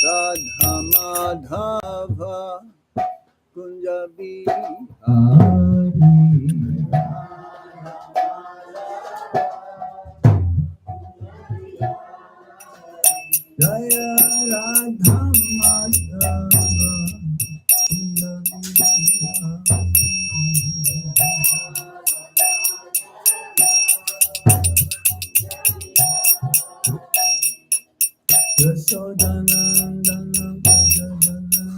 Radha Madhava Kunja Bihari. Jaya Radha Madhava Kunja Bihari. Yashodanandana Gajadanandana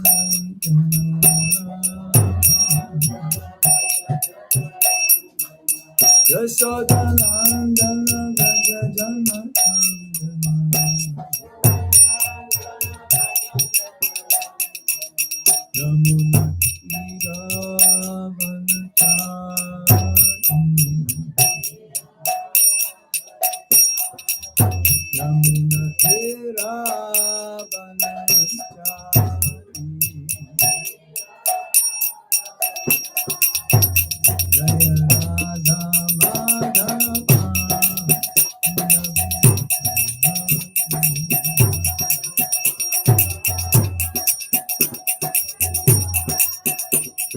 Yashodanandana Gajadanandana Yamuna Iravanachari Yamuna Iravanachari Jaya Radha Madhava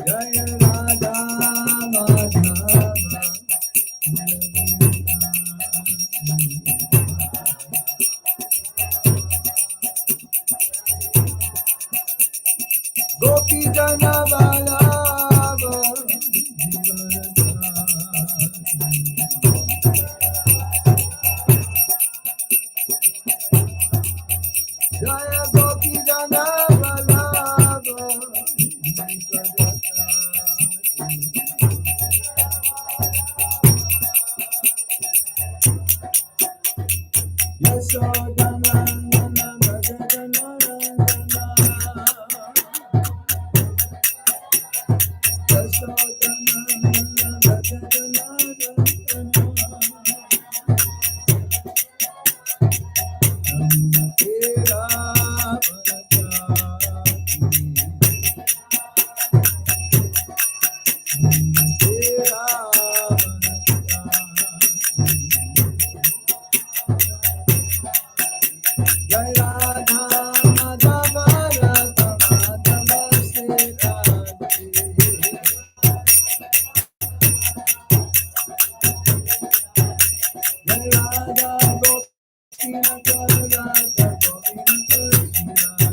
Jaya Radha Madhava Gopi Jana Vallabha Jaya Gopi Jana Vallabha Yashodanandana Gajadanandana Yashodanandana Gajadanandana Yamuna Jai Radha Madhava Radha Madhava Sri Radhe Jai Radha Gopinath Radha Gopinath Sri Radhe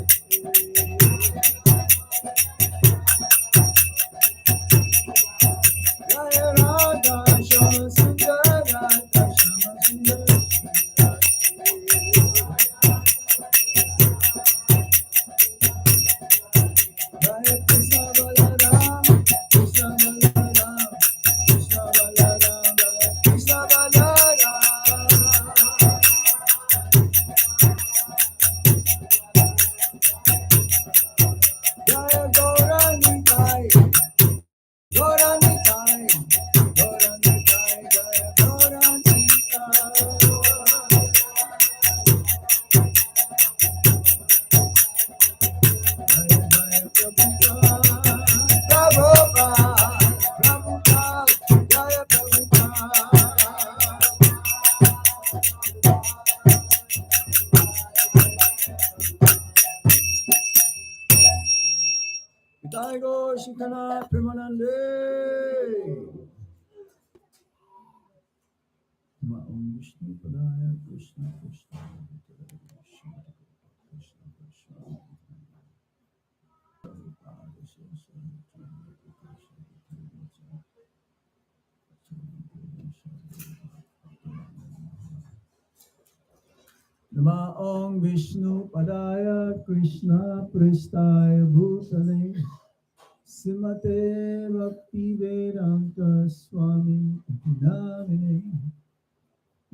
Jai Radha Shama Sundara Radha Shama Sundara Jai Krishna Balaram Krishna Balaram Krishna Balaram Jai Krishna Balaram Jaya Gauranitai Gauranitai Gauranitai Jaya Gauranitai Jaya Jaya Prabhupada Prabhupada Jaya Prabhupada Jai Go Shikana Premanande Om Vishnu Padaya Krishna Krishna Krishna Nama Om Vishnu Padaya Krishna Pristaya Bhutale Srimate Bhakti Vedanta Swami Namine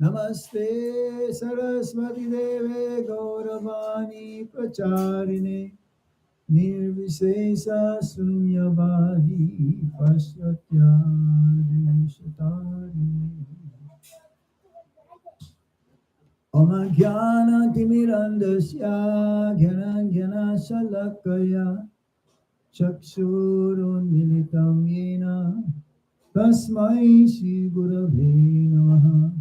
Namaste Saraswati Deve Gauravani Pracharine Nirvisesa Sunyavadi Pasyatyadishatarine Om Jnana Timirandasya Jnana Shalakaya Chakshurunmilitam Yena Tasmai Shri Gurave Namaha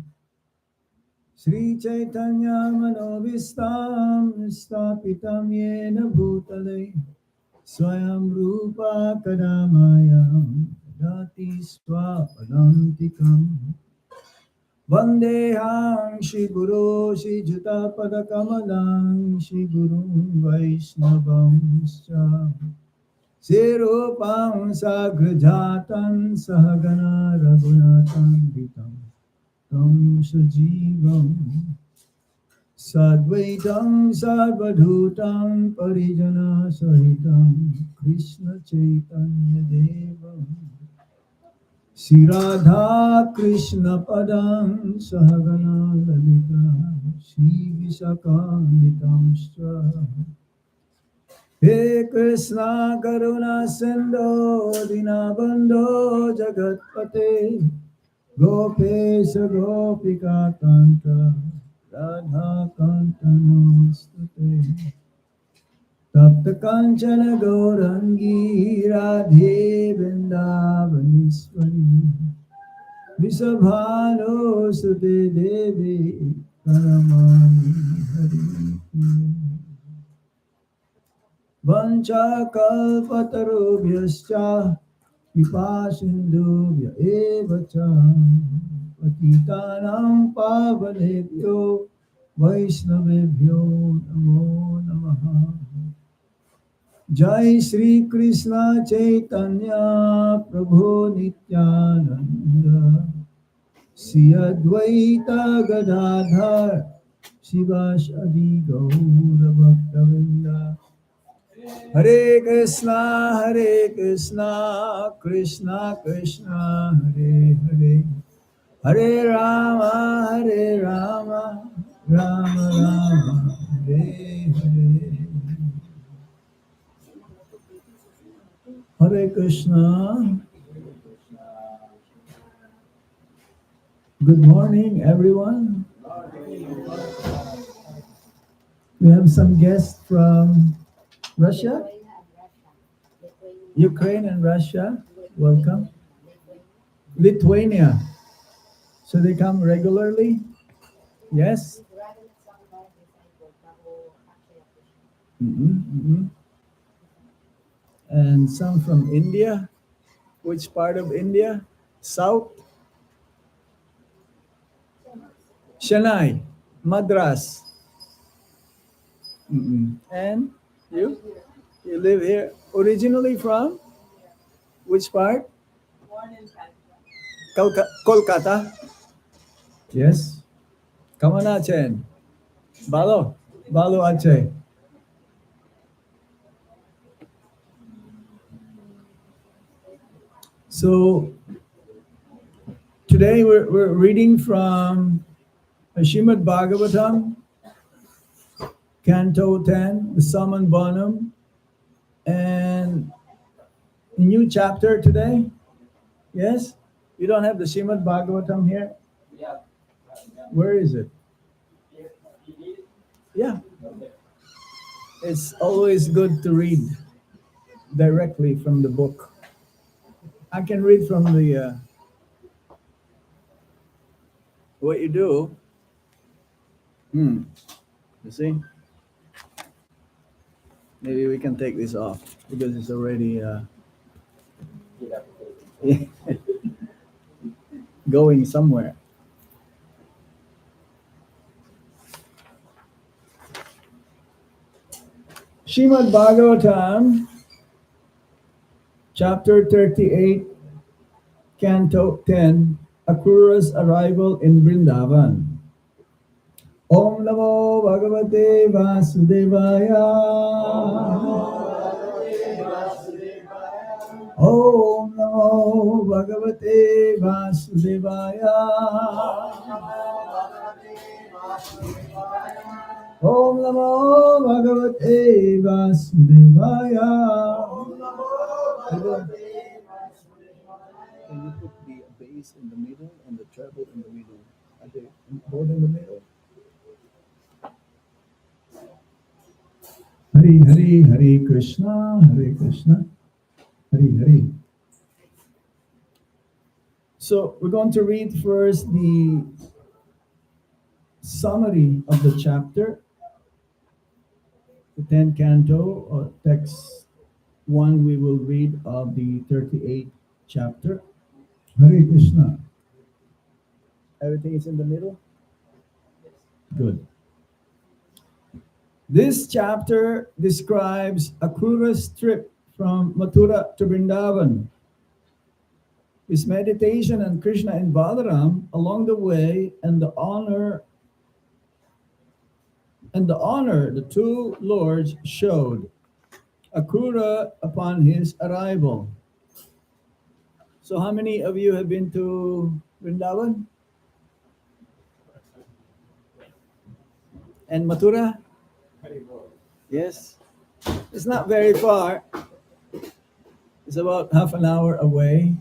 Sri Chaitanya Manobhistam Stapitam Yena Bhutale Swayam Rupa Kadamayam Dati Swapadantikam Vandeham Shri Guru Shri Juta Padakamalam Shri Guru Vaishnavamscha Sirupam Sagrajatan Sahagana Raghunatan Vitam Tam Sajivam Sadvaitam Sarvadhutam Parijana Sahitam Krishna Chaitanya Devam Sri Radha Krishna Padam Sahagana Lalita Sri Visakamitamscha He Krishna Karuna Sindhu Dinabandho Jagatpate Gopesha Gopika Kanta Radha Kanta Namaste Tapta Kanchana Gaurangi Radhe Vṛndāvaniswari Vrisabhano Sute Devi Paramani Hari Vancha kalpatarubhyascha Vipasindubhya evacha Patitanam pavanebhyo Vaishnavebhyo namo namaha Jai Shri Krishna Chaitanya Prabhu Nityananda Sri Advaita Gadadhar Shivashadi Gaura Bhaktavinda Hare Krishna, Krishna Krishna, Hare Hare, Hare Rama, Rama Rama, Hare Hare. Hare Krishna. Good morning, everyone. We have some guests from Russia, Ukraine and Russia. Welcome. Lithuania. So they come regularly? Yes? And some from India. Which part of India? South? Chennai, Madras. And you? You live here. Originally from? Which part? Kolkata. Yes. Kaman achen? Balo. Balo ache. So today we're reading from Srimad Bhagavatam, Canto 10, the Saman Bonum, and a new chapter today. Yes? You don't have the Srimad Bhagavatam here? Yeah. Where is it? Yeah. It's always good to read directly from the book. I can read from the what you do. You see? Maybe we can take this off because it's already going somewhere. Srimad Bhagavatam, chapter 38, Canto 10, Akrūra's arrival in Vṛndāvana. Om Namo Bhagavate Vasudevaya. Om Namo Bhagavate Vasudevaya. Om Namo Bhagavate Vasudevaya. Can you put the bass in the middle and the treble in the middle? Are they both in the middle? Hari Hari Hare Krishna, Hari Hari. So we're going to read first the summary of the chapter, the 10th canto, or text 1 we will read of the 38th chapter. Hare Krishna. Everything is in the middle? Good. This chapter describes Akrūra's trip from Mathura to Vṛndāvana, his meditation on Krishna and Balaram along the way, and the honor the two lords showed Akrūra upon his arrival. So how many of you have been to Vṛndāvana and Mathura? Yes. It's not very far. It's about half an hour away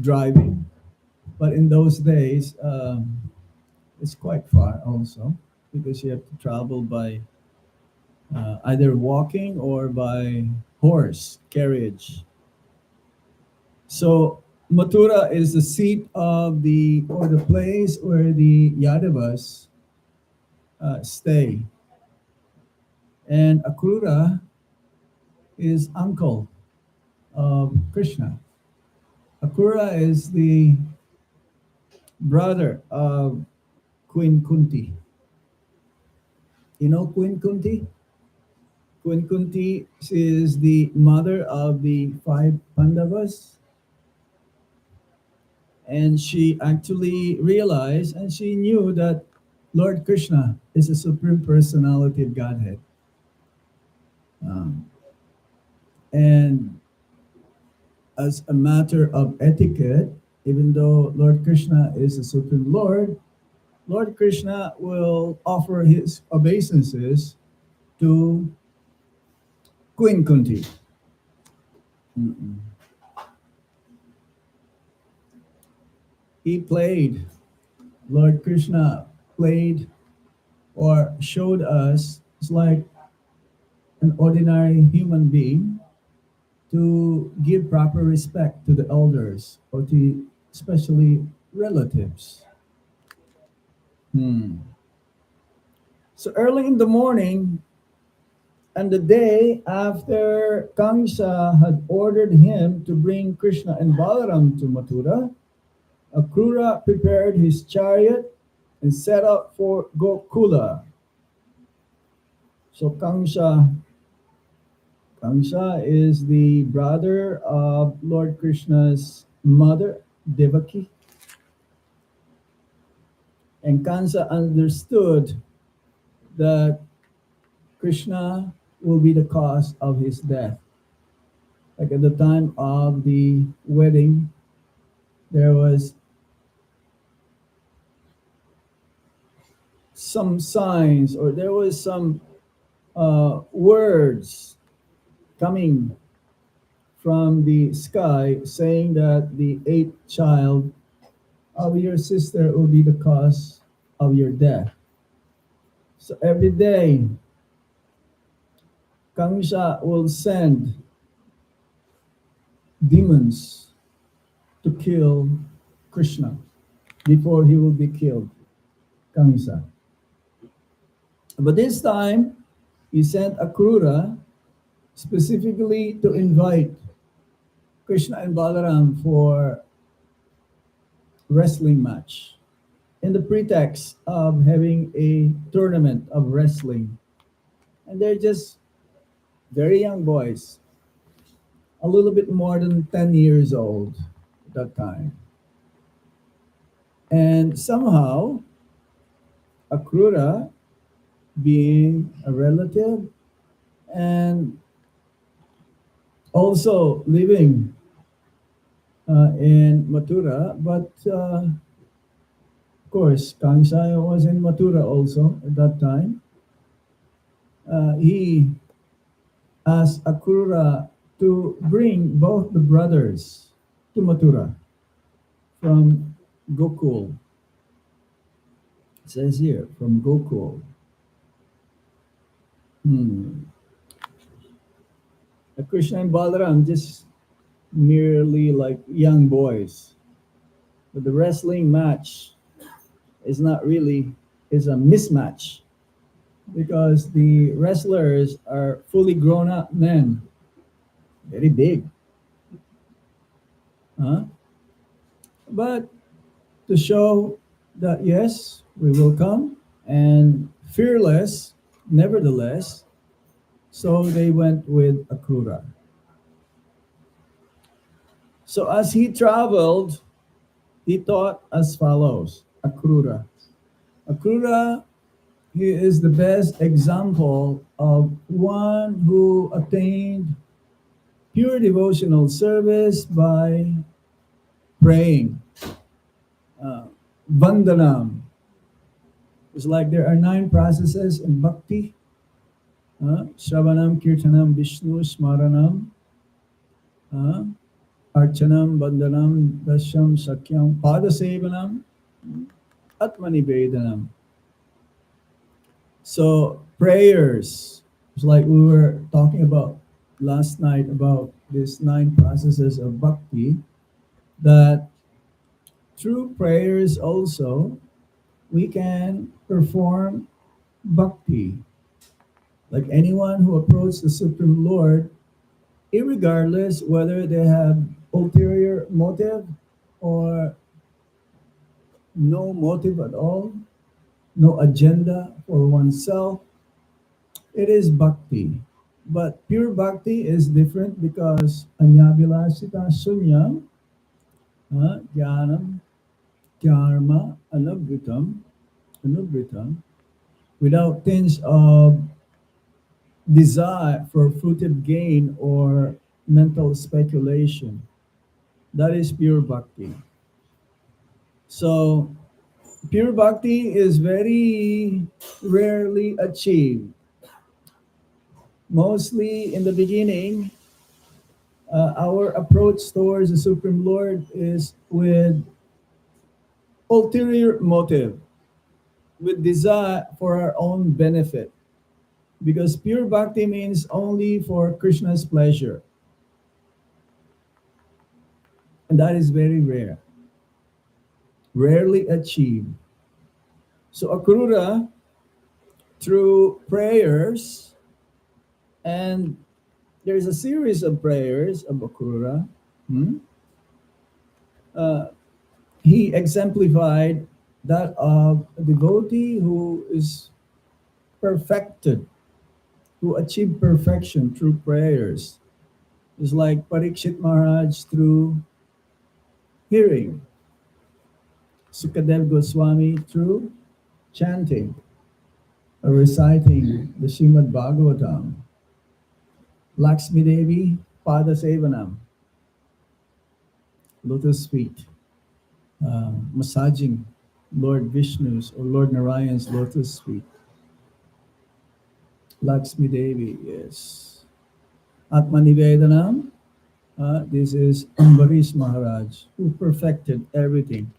driving. But in those days, it's quite far also, because you have to travel by either walking or by horse carriage. So Mathura is the seat of the place where the Yadavas stay, and Akrūra is uncle of Krishna. Akrūra is the brother of Queen Kunti. You know Queen Kunti? Queen Kunti is the mother of the 5 Pandavas. And she actually realized and she knew that Lord Krishna is the Supreme Personality of Godhead. And as a matter of etiquette, even though Lord Krishna is the Supreme Lord, Lord Krishna will offer his obeisances to Queen Kunti. Lord Krishna played or showed us, it's like an ordinary human being, to give proper respect to the elders, or to especially relatives. So early in the morning, and the day after Kamsa had ordered him to bring Krishna and Balaram to Mathura, Akrūra prepared his chariot and set out for Gokula. So Kamsa is the brother of Lord Krishna's mother, Devaki. And Kamsa understood that Krishna will be the cause of his death. Like at the time of the wedding, there was some signs, or there was some words coming from the sky saying that the 8th child of your sister will be the cause of your death. So every day, Kamsa will send demons to kill Krishna before he will be killed, Kamsa. But this time, he sent Akrūra specifically to invite Krishna and Balaram for wrestling match, in the pretext of having a tournament of wrestling. And they're just very young boys, a little bit more than 10 years old at that time. And somehow, Akrūra, being a relative and also living in Mathura, but of course, Kamsa was in Mathura also at that time. He asked Akrūra to bring both the brothers to Mathura from Gokul. It says here, from Gokul. Krishna and Balaram just merely like young boys. But the wrestling match is not really is a mismatch because the wrestlers are fully grown up men, very big. Huh? But to show that yes, we will come and fearless, nevertheless, so they went with Akrūra. So as he traveled, he taught as follows: Akrūra. Akrūra, he is the best example of one who attained pure devotional service by praying. Vṛndāvana. It's like there are 9 processes in bhakti. Shravanam, Kirtanam, Vishnu, Smaranam, Archanam, Bandhanam, Dasham, Sakyam, Padasevanam, Atmanivedanam. So prayers, it's like we were talking about last night about these 9 processes of bhakti, that through prayers also we can perform bhakti. Like anyone who approaches the Supreme Lord, irregardless whether they have ulterior motive or no motive at all, no agenda for oneself, it is bhakti. But pure bhakti is different because anyavilasita sunyam, jnanam, karma, anubhritam, without tinge of desire for fruitive gain or mental speculation. That is pure bhakti. So, pure bhakti is very rarely achieved. Mostly in the beginning, our approach towards the Supreme Lord is with ulterior motive, with desire for our own benefit. Because pure bhakti means only for Krishna's pleasure. And that is very rare, rarely achieved. So Akrūra, through prayers, and there's a series of prayers of Akrūra, he exemplified that of a devotee who is perfected, who achieved perfection through prayers. It's like Parikshit Maharaj through hearing, Sukadev Goswami through chanting or reciting the Srimad Bhagavatam, Lakshmi Devi Pada Sevanam, lotus feet, massaging Lord Vishnu's or Lord Narayan's lotus feet. Lakshmi Devi, yes. Atmanivedanam, this is Ambarish Maharaj, who perfected everything.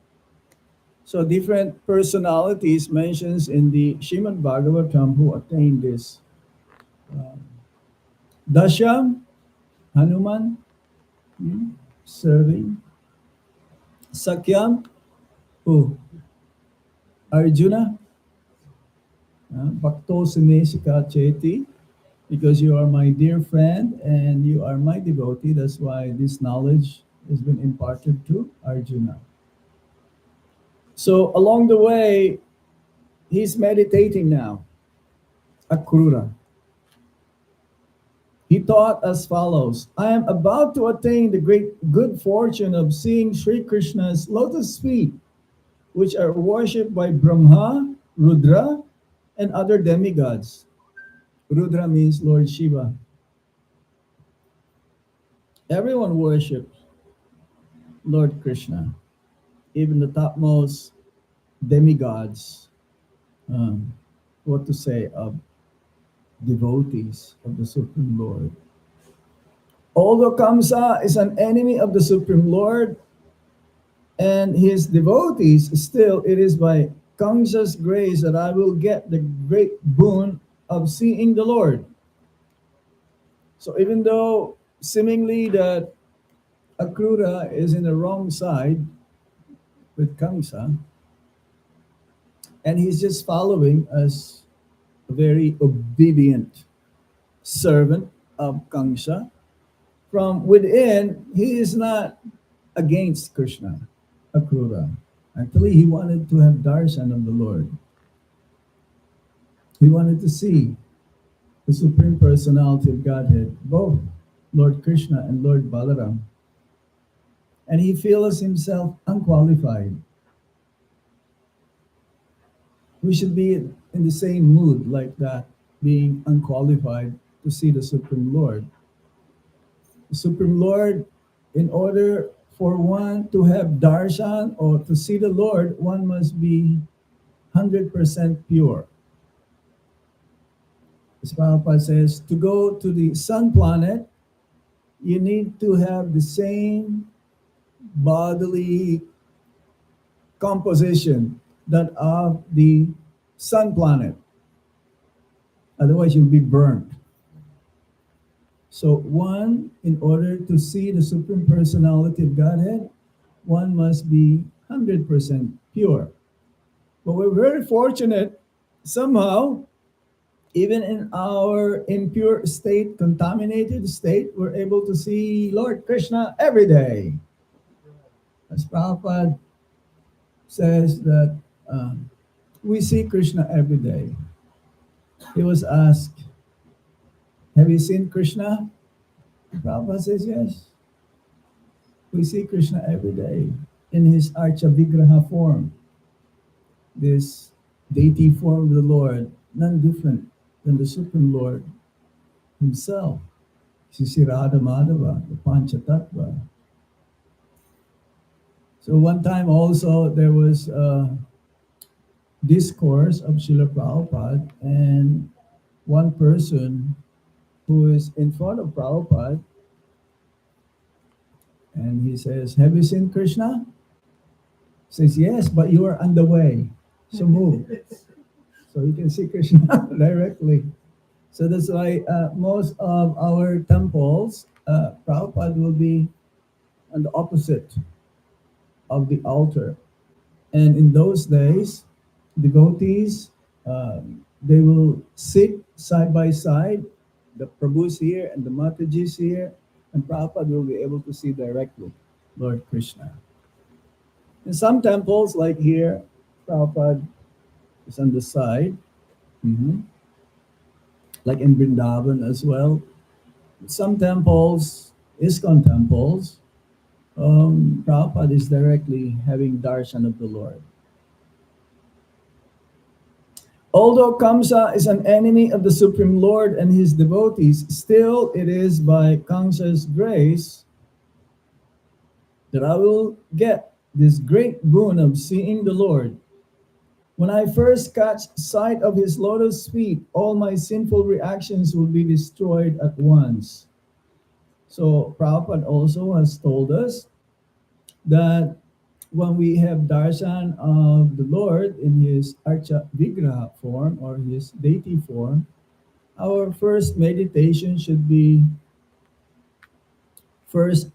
So different personalities mentions in the Srimad Bhagavatam who attained this. Dasha, Hanuman, serving. Sakyam, who? Arjuna, Bhakto Sumesika Cheti, because you are my dear friend and you are my devotee, that's why this knowledge has been imparted to Arjuna. So along the way, he's meditating now, Akrūra. He taught as follows: I am about to attain the great good fortune of seeing Sri Krishna's lotus feet, which are worshipped by Brahma, Rudra, and other demigods. Rudra means Lord Shiva. Everyone worships Lord Krishna, even the topmost demigods, what to say, of devotees of the Supreme Lord. Although Kamsa is an enemy of the Supreme Lord and his devotees, still it is by Kamsa's grace that I will get the great boon of seeing the Lord. So even though seemingly that Akrūra is in the wrong side with Kamsa, And he's just following as a very obedient servant of Kamsa. From within, he is not against Krishna, Akrūra. Actually, he wanted to have darshan of the Lord. He wanted to see the Supreme Personality of Godhead, both Lord Krishna and Lord Balaram. And he feels himself unqualified. We should be in the same mood like that, being unqualified to see the Supreme Lord. The Supreme Lord, in order for one to have darshan or to see the Lord, one must be 100% pure. As Prabhupada says, to go to the sun planet, you need to have the same bodily composition that of the sun planet. Otherwise, you'll be burnt. So one, in order to see the Supreme Personality of Godhead, one must be 100% pure. But we're very fortunate, somehow, even in our impure state, contaminated state, we're able to see Lord Krishna every day. As Prabhupada says that we see Krishna every day. He was asked, have you seen Krishna? Prabhupada says, yes. We see Krishna every day in his Archa Vigraha form. This deity form of the Lord, none different than the Supreme Lord himself. Sisi Radha Madhava, the Panchatattva. So one time also there was a discourse of Srila Prabhupada, and one person who is in front of Prabhupada, and he says, have you seen Krishna? He says, yes, but you are on the way. So move. So you can see Krishna directly. So that's why most of our temples, Prabhupada will be on the opposite of the altar. And in those days, devotees, they will sit side by side, the Prabhu's here and the Mataji's here, and Prabhupada will be able to see directly Lord Krishna. In some temples, like here, Prabhupada is on the side, like in Vṛndāvana as well. Some temples, ISKCON temples, Prabhupada is directly having darshan of the Lord. Although Kamsa is an enemy of the Supreme Lord and his devotees, still it is by Kamsa's grace that I will get this great boon of seeing the Lord. When I first catch sight of his lotus feet, all my sinful reactions will be destroyed at once. So Prabhupada also has told us that when we have darshan of the Lord in his Archa Vigraha form or his deity form, our first meditation should be first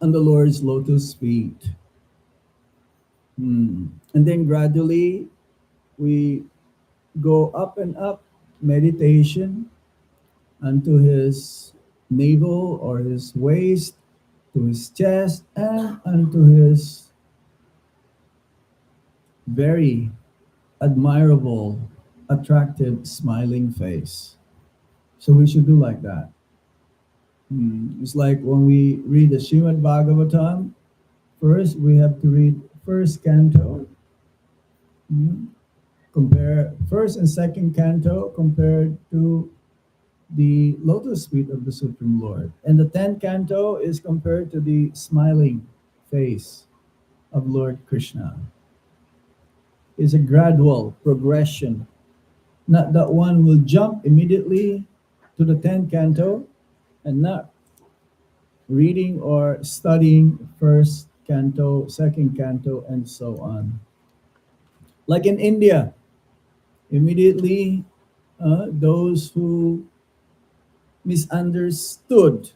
on the Lord's lotus feet. And then gradually we go up and up meditation unto his navel or his waist, to his chest, and unto his very admirable, attractive, smiling face. So we should do like that. It's like when we read the Srimad Bhagavatam, first we have to read first canto, compare first and second canto compared to the lotus feet of the Supreme Lord. And the 10th canto is compared to the smiling face of Lord Krishna. It's a gradual progression. Not that one will jump immediately to the 10th canto and not reading or studying first canto, second canto, and so on. Like in India, immediately those who misunderstood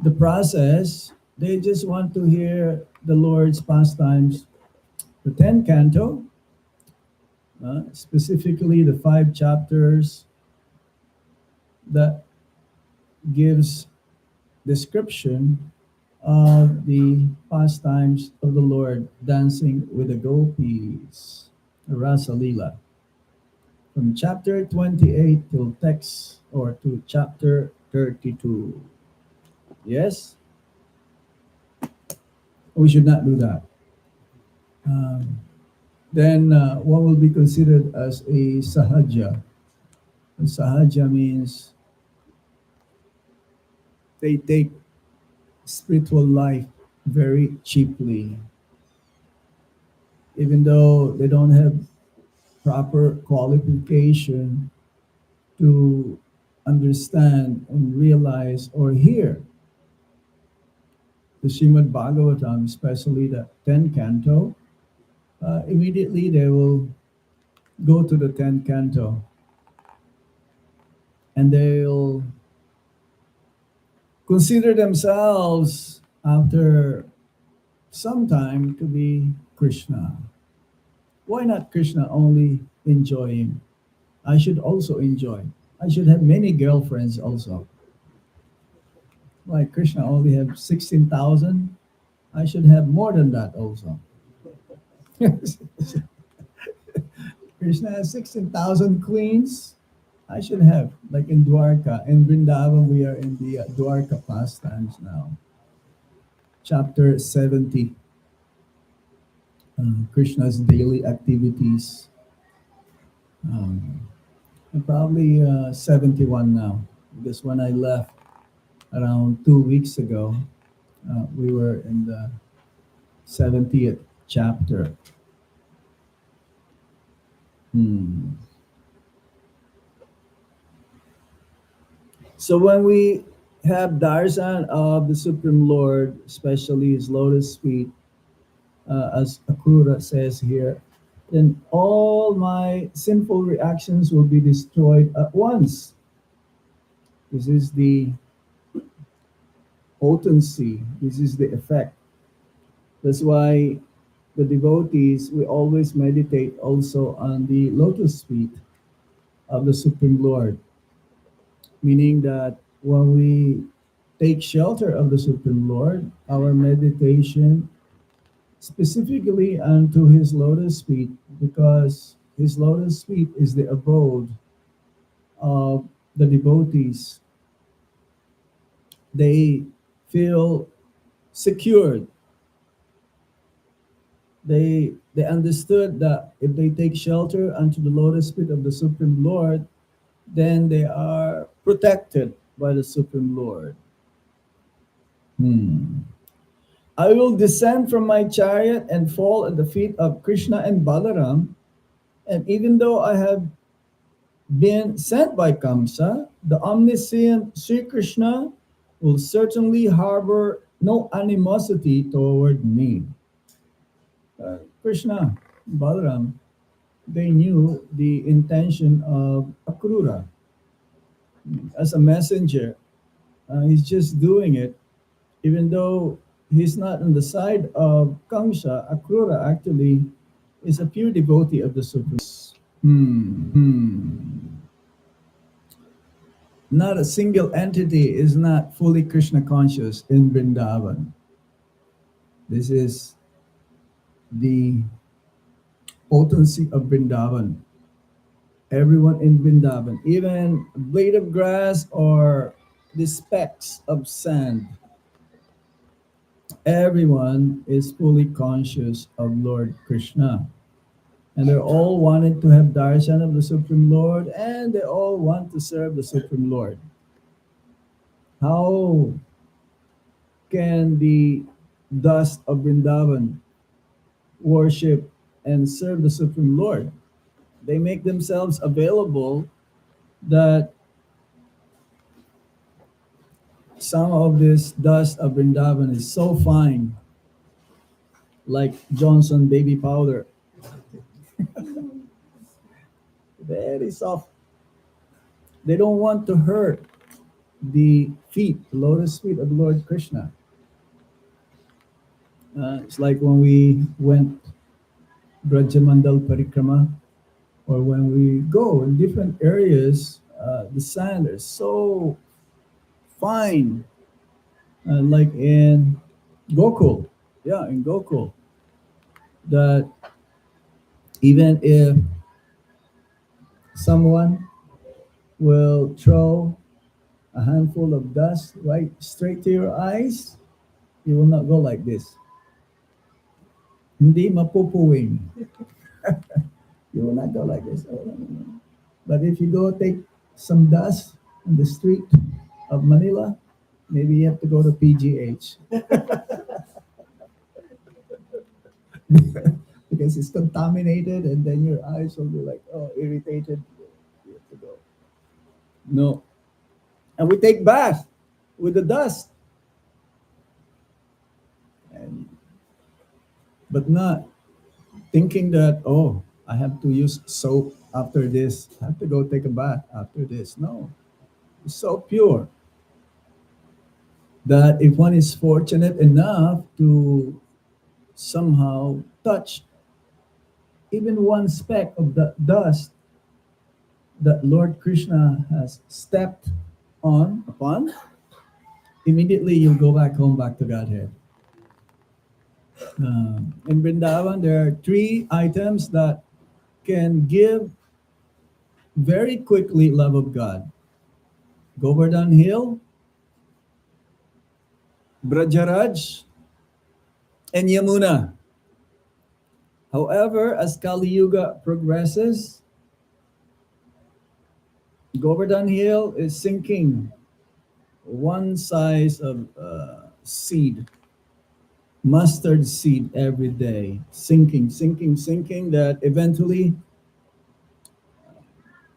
the process, they just want to hear the Lord's pastimes, the 10th canto, specifically the 5 chapters that gives description of the pastimes of the Lord dancing with the gopis, Rasa Leela, from chapter 28 till text or to chapter 32. Yes, we should not do that. Um, then what will be considered as a sahaja? And sahaja means they take spiritual life very cheaply, even though they don't have proper qualification to understand and realize or hear the Srimad Bhagavatam, especially the 10th canto. Immediately they will go to the 10th canto and they'll consider themselves after some time to be Krishna. Why not Krishna only enjoying? I should also enjoy. I should have many girlfriends also. Why Krishna only have 16,000? I should have more than that also. Krishna has 16,000 queens. I should have, like in Dwarka. In Vṛndāvana, we are in the Dwarka pastimes now. Chapter 70. Krishna's daily activities. I'm probably 71 now, because when I left around 2 weeks ago, we were in the 70th chapter. So when we have darshan of the Supreme Lord, especially his lotus feet, as Akrūra says here, then all my sinful reactions will be destroyed at once. This is the potency, this is the effect. That's why the devotees, we always meditate also on the lotus feet of the Supreme Lord, meaning that when we take shelter of the Supreme Lord, our meditation specifically unto his lotus feet, because his lotus feet is the abode of the devotees. They feel secured. They understood that if they take shelter unto the lotus feet of the Supreme Lord, then they are protected by the Supreme Lord. I will descend from my chariot and fall at the feet of Krishna and Balaram, and even though I have been sent by Kamsa, the omniscient Sri Krishna will certainly harbor no animosity toward me. Krishna, Balaram, they knew the intention of Akrūra. As a messenger, he's just doing it, even though he's not on the side of Kamsa. Akrūra actually is a pure devotee of the Supreme. Not a single entity is not fully Krishna conscious in Vṛndāvana. This is the potency of Vṛndāvana. Everyone in Vṛndāvana, even a blade of grass or the specks of sand, everyone is fully conscious of Lord Krishna. And they all wanted to have darshan of the Supreme Lord, and they all want to serve the Supreme Lord. How can the dust of Vṛndāvana worship and serve the Supreme Lord? They make themselves available that some of this dust of Vṛndāvana is so fine, like Johnson baby powder. Very soft. They don't want to hurt the feet, the lotus feet of Lord Krishna. It's like when we went Brajamandal Parikrama, or when we go in different areas, the sand is so fine, like in Gokul. Yeah, in Gokul, that even if someone will throw a handful of dust right straight to your eyes, you will not go like this. Hindi mapupuwing. You will not go like this. Oh, no, no, no. But if you go take some dust on the street of Manila, maybe you have to go to PGH because it's contaminated, and then your eyes will be like, oh, irritated. You have to go. No. And we take bath with the dust, and but not thinking that, oh, I have to use soap after this. I have to go take a bath after this. No, it's so pure that if one is fortunate enough to somehow touch even one speck of the dust that Lord Krishna has stepped upon, immediately you'll go back home, back to Godhead. In Vrindavan, there are three items that can give very quickly love of God: Govardhan Hill, Brajaraj, and Yamuna. However, as Kali Yuga progresses, Govardhan Hill is sinking one size of seed, mustard seed every day, sinking, sinking, sinking, that eventually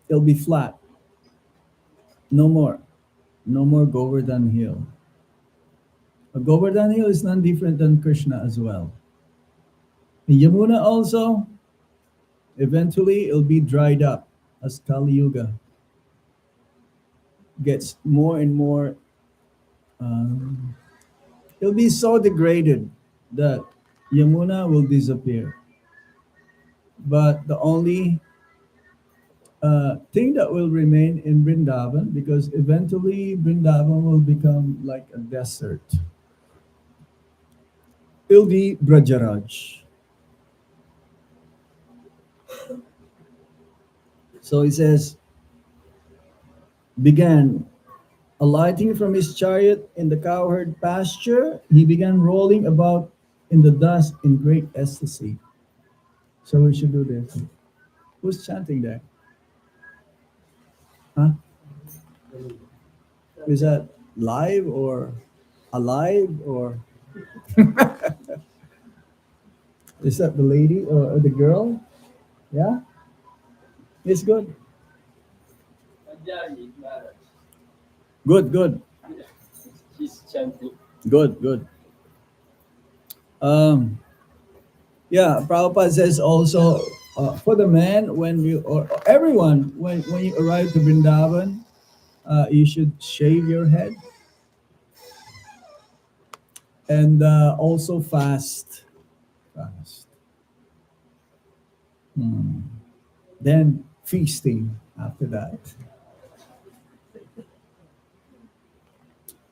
it'll be flat. No more. No more Govardhan Hill. But Govardhan Hill is none different than Krishna as well. And Yamuna also, eventually it'll be dried up as Kali Yuga gets more and more. It'll be so degraded that Yamuna will disappear. But the only thing that will remain in Vrindavan, because eventually Vrindavan will become like a desert, will be Brajaraj. So he says, began alighting from his chariot in the cowherd pasture, he began rolling about in the dust in great ecstasy. So we should do this. Who's chanting there? Huh? Is that live or alive, or is that the lady or the girl? Yeah? It's good. Good, good. He's chanting. Good, good. Um, yeah, Prabhupada says also, for the man, when you, or everyone, when you arrive to Vrindavan, you should shave your head and also fast. Fast. Then feasting after that.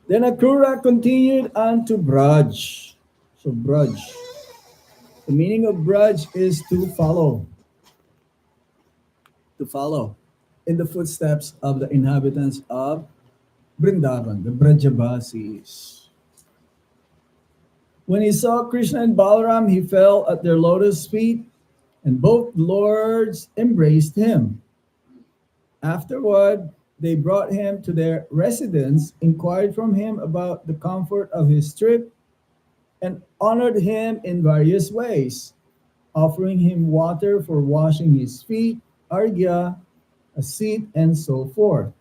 Then Akrūra continued on to Braj. So Braj. The meaning of Braj is to follow. To follow in the footsteps of the inhabitants of Vrindavan, the Brajavasis. When he saw Krishna and Balaram, he fell at their lotus feet, and both lords embraced him. Afterward, they brought him to their residence, inquired from him about the comfort of his trip, and honored him in various ways, offering him water for washing his feet, argya, a seat, and so forth.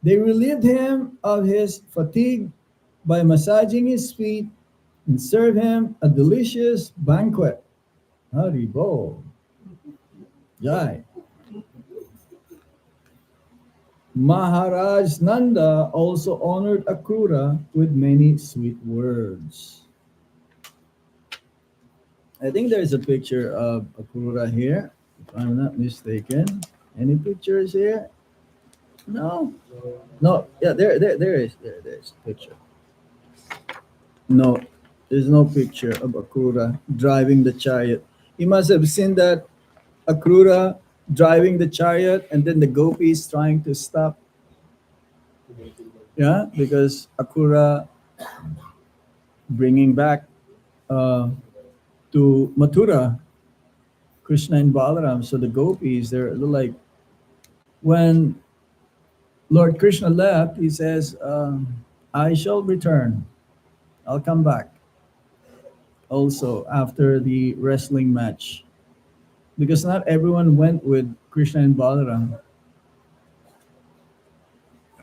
They relieved him of his fatigue by massaging his feet and served him a delicious banquet. Haribo. Jai. Maharaj Nanda also honored Akrūra with many sweet words. I think there's a picture of Akrūra here. if I'm not mistaken. Any pictures here? No. No. Yeah, there is. There's a picture. No, there's no picture of Akrūra driving the chariot. You must have seen that Akrūra driving the chariot and then the gopis trying to stop. Yeah, because Akrūra bringing back to Mathura Krishna and Balaram. So the gopis, they're like, when Lord Krishna left, he says, I shall return. I'll come back. Also, after the wrestling match. Because not everyone went with Krishna and Balaram.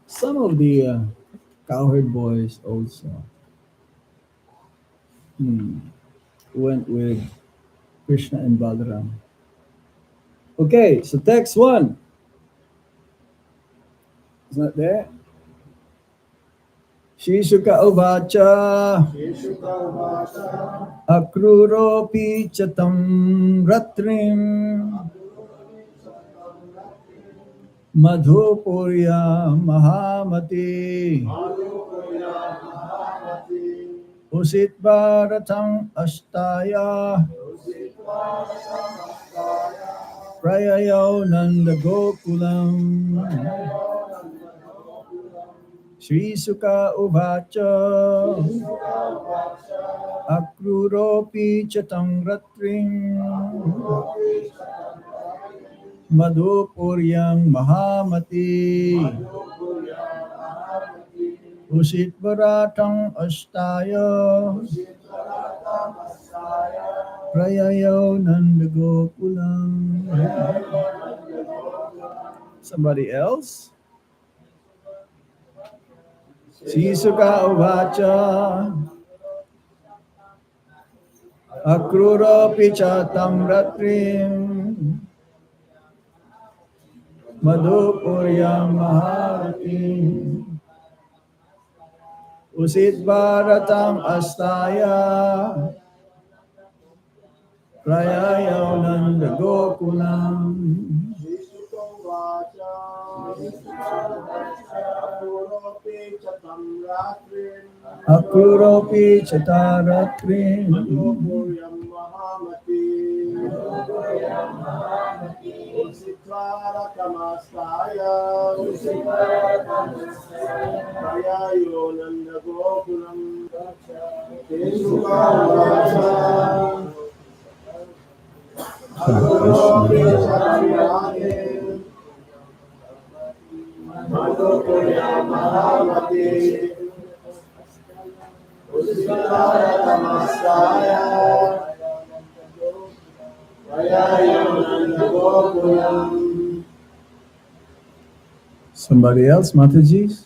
Some of the cowherd boys also went with Krishna and Balaram. Okay, so text 1. It's not there. Shishuka uvacha Akrūropi chatam ratrim Madhupurya mahamati Usit bharatam ashtaya Prayayo nanda gokulam Sri Sukha uvacha Akrūropi chatam ratrim Madhupuryam mahamati Usit bharatam ashtaya Prayayo nanda gokulam. Somebody else? Sisuka uvacha Akrūra pichatam ratrim Madhupuryam maharati Usit bharatam astaya Prayayo nanda gokulam. Akrūropi chataratrim Somebody else, Mataji?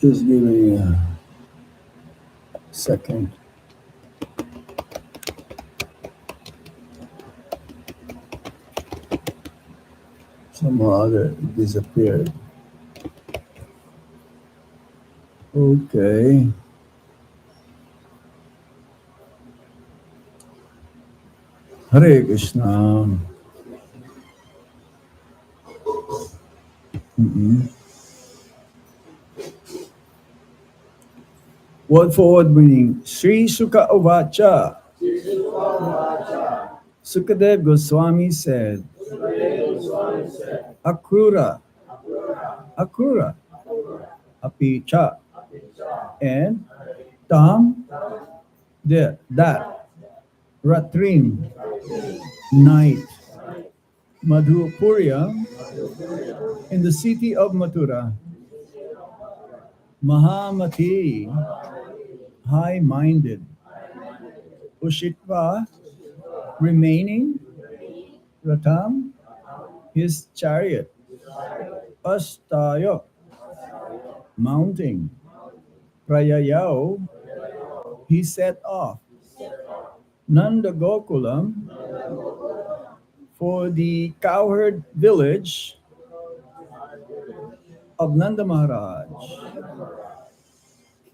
Just give me a second. Somehow it disappeared. Okay. Hare Krishna. Word for word meaning. Sri Sukha uvacha. Sukadev Goswami said. Akrūra. Akrūra. api cha, and tam, that, ratrim, night, madhupurya, in the city of Mathura, mahamati, high-minded, ushitva, remaining, ratam, his chariot, astayo, mounting, prayayao, he set off, Nanda Gokulam, for the cowherd village of Nanda Maharaj.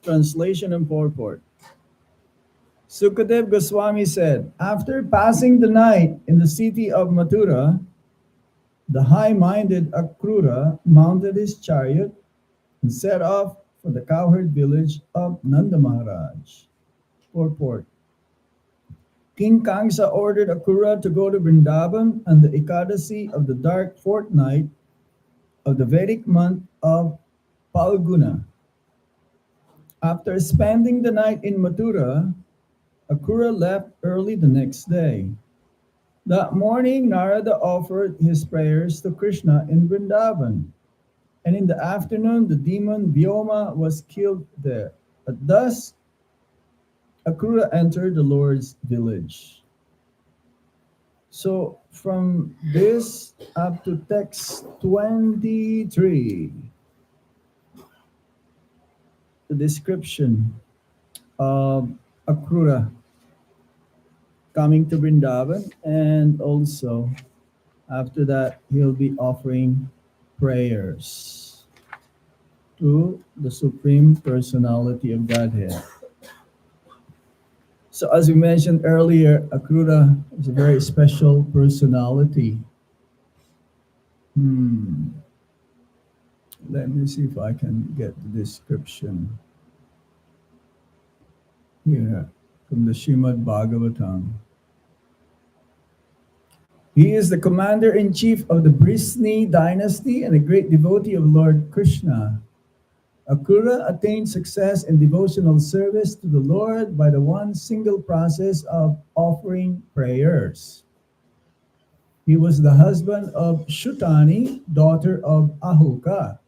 Translation and purport. Sukadev Goswami said, after passing the night in the city of Mathura, the high-minded Akrūra mounted his chariot and set off for the cowherd village of Nanda Maharaj. Purport. King Kangsa ordered Akrūra to go to Vṛndāvana on the Ekadasi of the dark fortnight of the Vedic month of Phalguna. After spending the night in Mathura, Akrūra left early the next day. That morning, Narada offered his prayers to Krishna in Vṛndāvana, and in the afternoon, the demon Vyoma was killed there. At dusk, Akrūra entered the Lord's village. So from this up to text 23, the description of Akrūra coming to Vṛndāvana, and also after that he'll be offering prayers to the Supreme Personality of Godhead. So as we mentioned earlier, Akrūra is a very special personality. Let me see if I can get the description here from the Srimad Bhagavatam. He is the commander-in-chief of the Brisni dynasty and a great devotee of Lord Krishna. Akrūra attained success in devotional service to the Lord by the one single process of offering prayers. He was the husband of Shutani, daughter of Ahuka.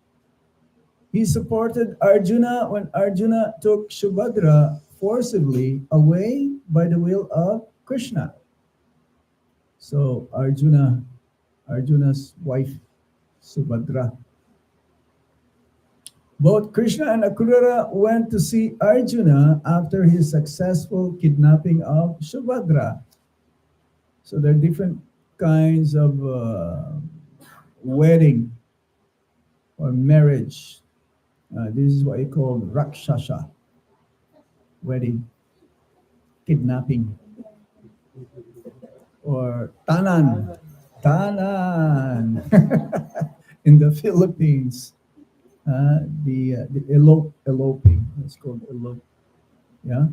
He supported Arjuna when Arjuna took Subhadra forcibly away by the will of Krishna. So Arjuna's wife, Subhadra. Both Krishna and Akrūra went to see Arjuna after his successful kidnapping of Subhadra. So there are different kinds of wedding or marriage. This is what you call Rakshasa wedding, kidnapping, or tanan in the Philippines. The eloping, it's called elope. Yeah,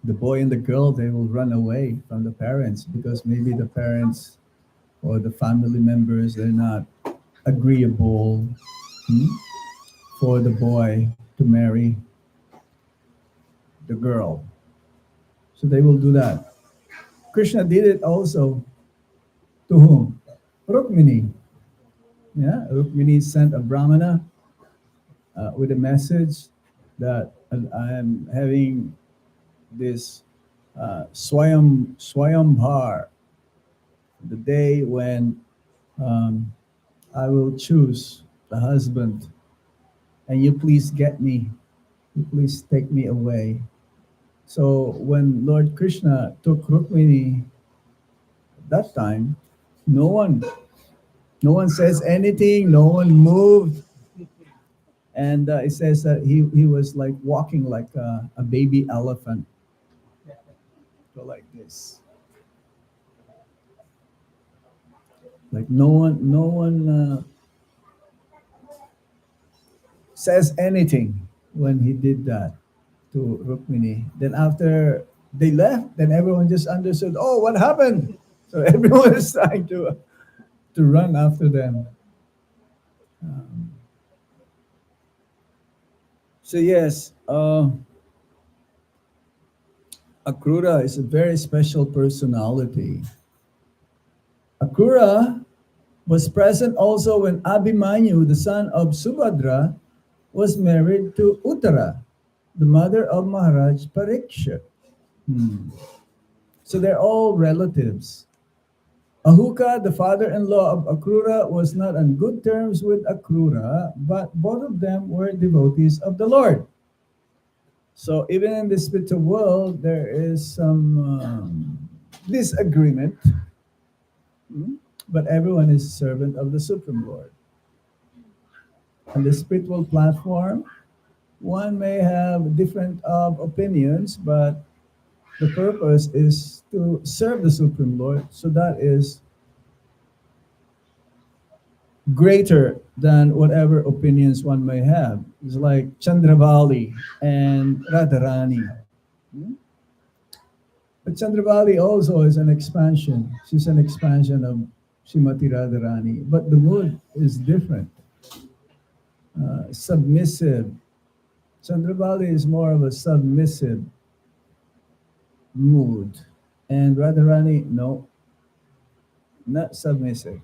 the boy and the girl, they will run away from the parents because maybe the parents or the family members, they're not agreeable for the boy to marry the girl, so they will do that. Krishna did it also to whom? Rukmini. Yeah, Rukmini sent a brahmana with a message that I am having this Swayambhar, the day when I will choose the husband, and you please get me, you please take me away. So when Lord Krishna took Rukmini, at that time, no one says anything, no one moved. And it says that he was like walking like a baby elephant. So like this. Like no one says anything when he did that to Rukmini. Then after they left, then everyone just understood, oh, what happened? So everyone is trying to run after them. So yes, Akrūra is a very special personality. Akrūra was present also when Abhimanyu, the son of Subhadra, was married to Uttara, the mother of Maharaj Parikshit. Hmm. So they're all relatives. Ahuka, the father-in-law of Akrūra, was not on good terms with Akrūra, but both of them were devotees of the Lord. So even in the spiritual world, there is some disagreement, but everyone is a servant of the Supreme Lord. On the spiritual platform, one may have different opinions, but the purpose is to serve the Supreme Lord. So that is greater than whatever opinions one may have. It's like Chandravali and Radharani. Hmm? But Chandravali also is an expansion. She's an expansion of Srimati Radharani. But the mood is different. Submissive. Chandravali is more of a submissive mood. And Radharani, no, not submissive.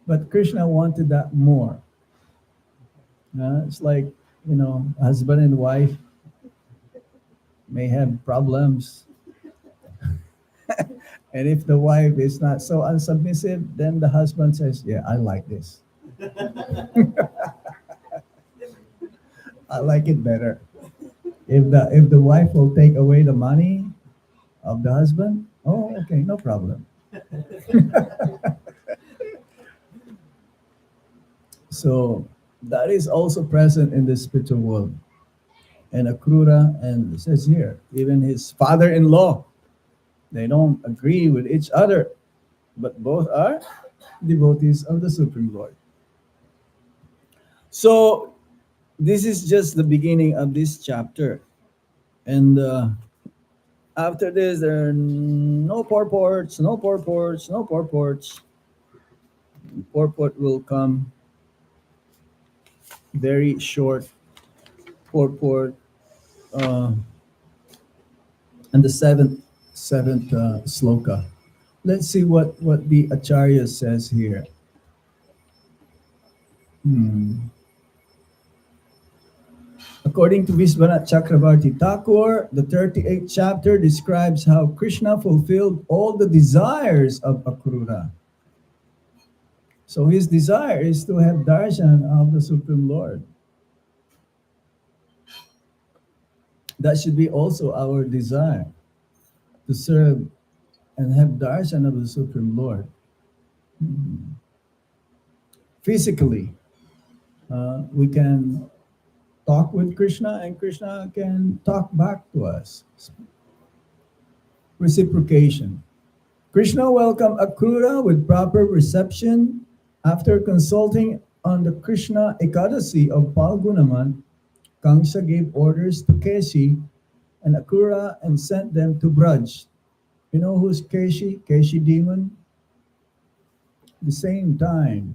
But Krishna wanted that more. It's like, husband and wife may have problems. And if the wife is not so unsubmissive, then the husband says, yeah, I like this. I like it better. If the wife will take away the money of the husband, oh, okay, no problem. So that is also present in the spiritual world. And Akrūra, and it says here, even his father-in-law, they don't agree with each other, but both are devotees of the Supreme Lord. So this is just the beginning of this chapter. And after this, there are no purports, no purports, no purports. Purport will come very short purport. And the seventh sloka. Let's see what the Acharya says here. According to Vishwanath Chakravarti Thakur, the 38th chapter describes how Krishna fulfilled all the desires of Akrūra. So his desire is to have darshan of the Supreme Lord. That should be also our desire, to serve and have darshan of the Supreme Lord. Physically, we can talk with Krishna and Krishna can talk back to us. Reciprocation. Krishna welcomed Akrūra with proper reception. After consulting on the Krishna Ekadasi of Palgunaman, Kamsa gave orders to Keshi and Akrūra and sent them to Braj. You know who's Keshi? Keshi demon? The same time,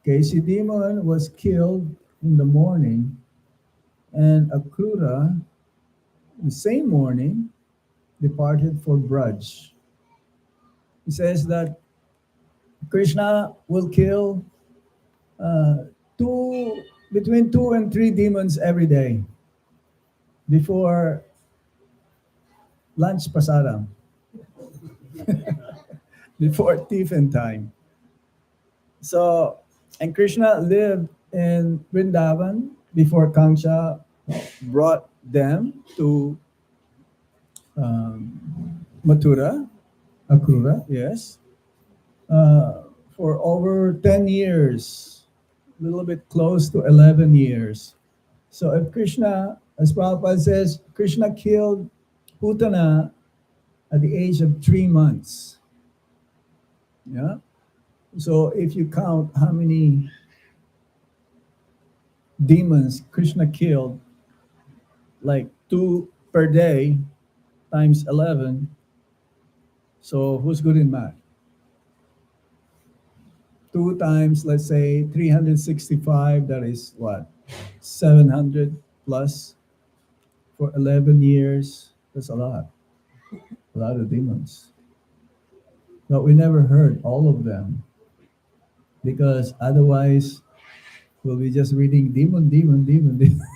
Keshi demon was killed in the morning, and Akrūra, the same morning, departed for Braj. He says that Krishna will kill between 2 and 3 demons every day before lunch prasadam, before tiffin time. So, and Krishna lived in Vṛndāvana before Kamsa brought them to Mathura, Akrūra, yes, for over 10 years, a little bit close to 11 years. So if Krishna, as Prabhupada says, Krishna killed Putana at the age of 3 months. Yeah. So if you count how many demons Krishna killed, like 2 per day times 11. So who's good in math? 2 times, let's say 365, that is what? 700 plus for 11 years. That's a lot of demons. But we never heard all of them because otherwise we'll be just reading demon, demon, demon, demon.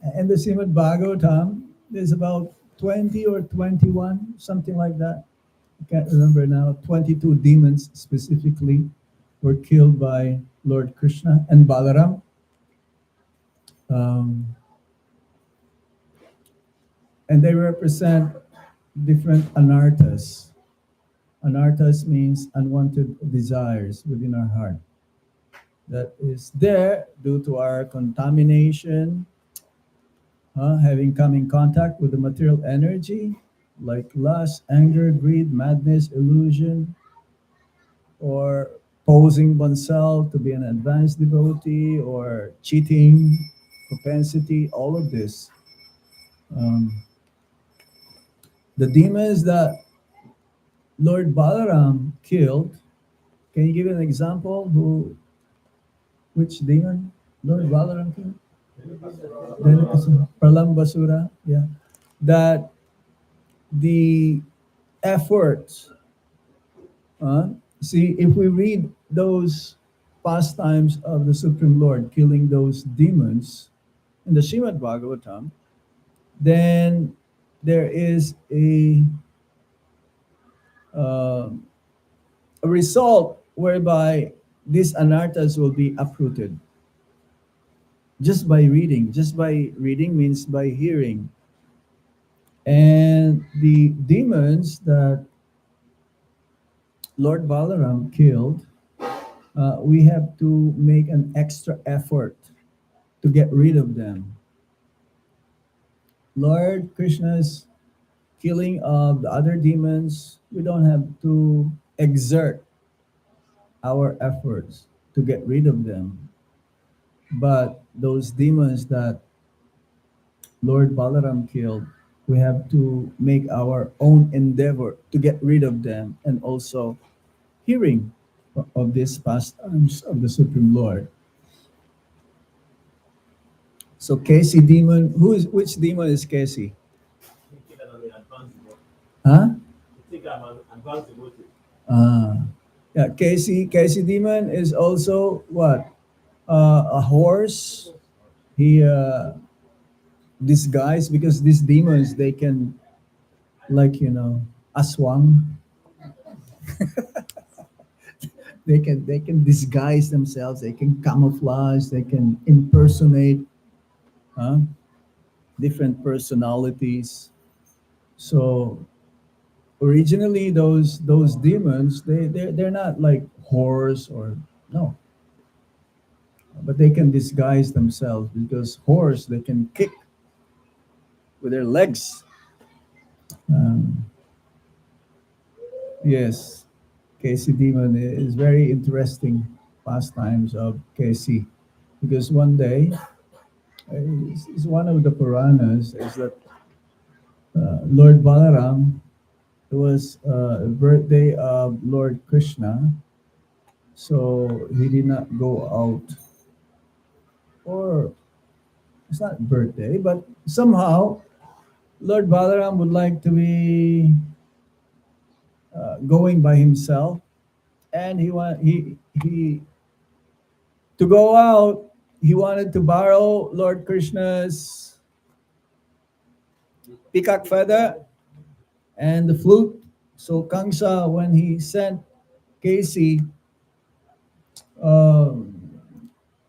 And the Srimad Bhagavatam, there's about 20 or 21, something like that. I can't remember now. 22 demons specifically were killed by Lord Krishna and Balaram. Um, and they represent different anarthas. Anarthas means unwanted desires within our heart. That is there due to our contamination, having come in contact with the material energy, like lust, anger, greed, madness, illusion, or posing oneself to be an advanced devotee, or cheating, propensity, all of this. Um, the demons that Lord Balaram killed, can you give an example? Which demon Lord Balaram killed? Pralambasura, yeah. That the efforts, see, if we read those pastimes of the Supreme Lord killing those demons in the Srimad Bhagavatam, then there is uh, a result whereby these anarthas will be uprooted just by reading. Just by reading means by hearing. And the demons that Lord Balaram killed, we have to make an extra effort to get rid of them. Lord Krishna's killing of the other demons, we don't have to exert our efforts to get rid of them. But those demons that Lord Balaram killed, we have to make our own endeavor to get rid of them, and also hearing of these pastimes of the Supreme Lord. So Kesi demon, which demon is Kesi? Huh? Yeah, Kesi demon is also what? A horse. He disguised, because these demons, they can, like, aswang. They can disguise themselves. They can camouflage. They can impersonate different personalities. So originally, those demons, they're not like horse or no, but they can disguise themselves, because horse, they can kick with their legs. Um, yes, Kesi demon is very interesting pastimes of Kesi, because one day, it's one of the Puranas, is that Lord Balaram, it was a birthday of Lord Krishna, so he did not go out. Or it's not birthday, but somehow Lord Balaram would like to be going by himself, and he to go out. He wanted to borrow Lord Krishna's peacock feather and the flute. So Kamsa, when he sent Casey, um,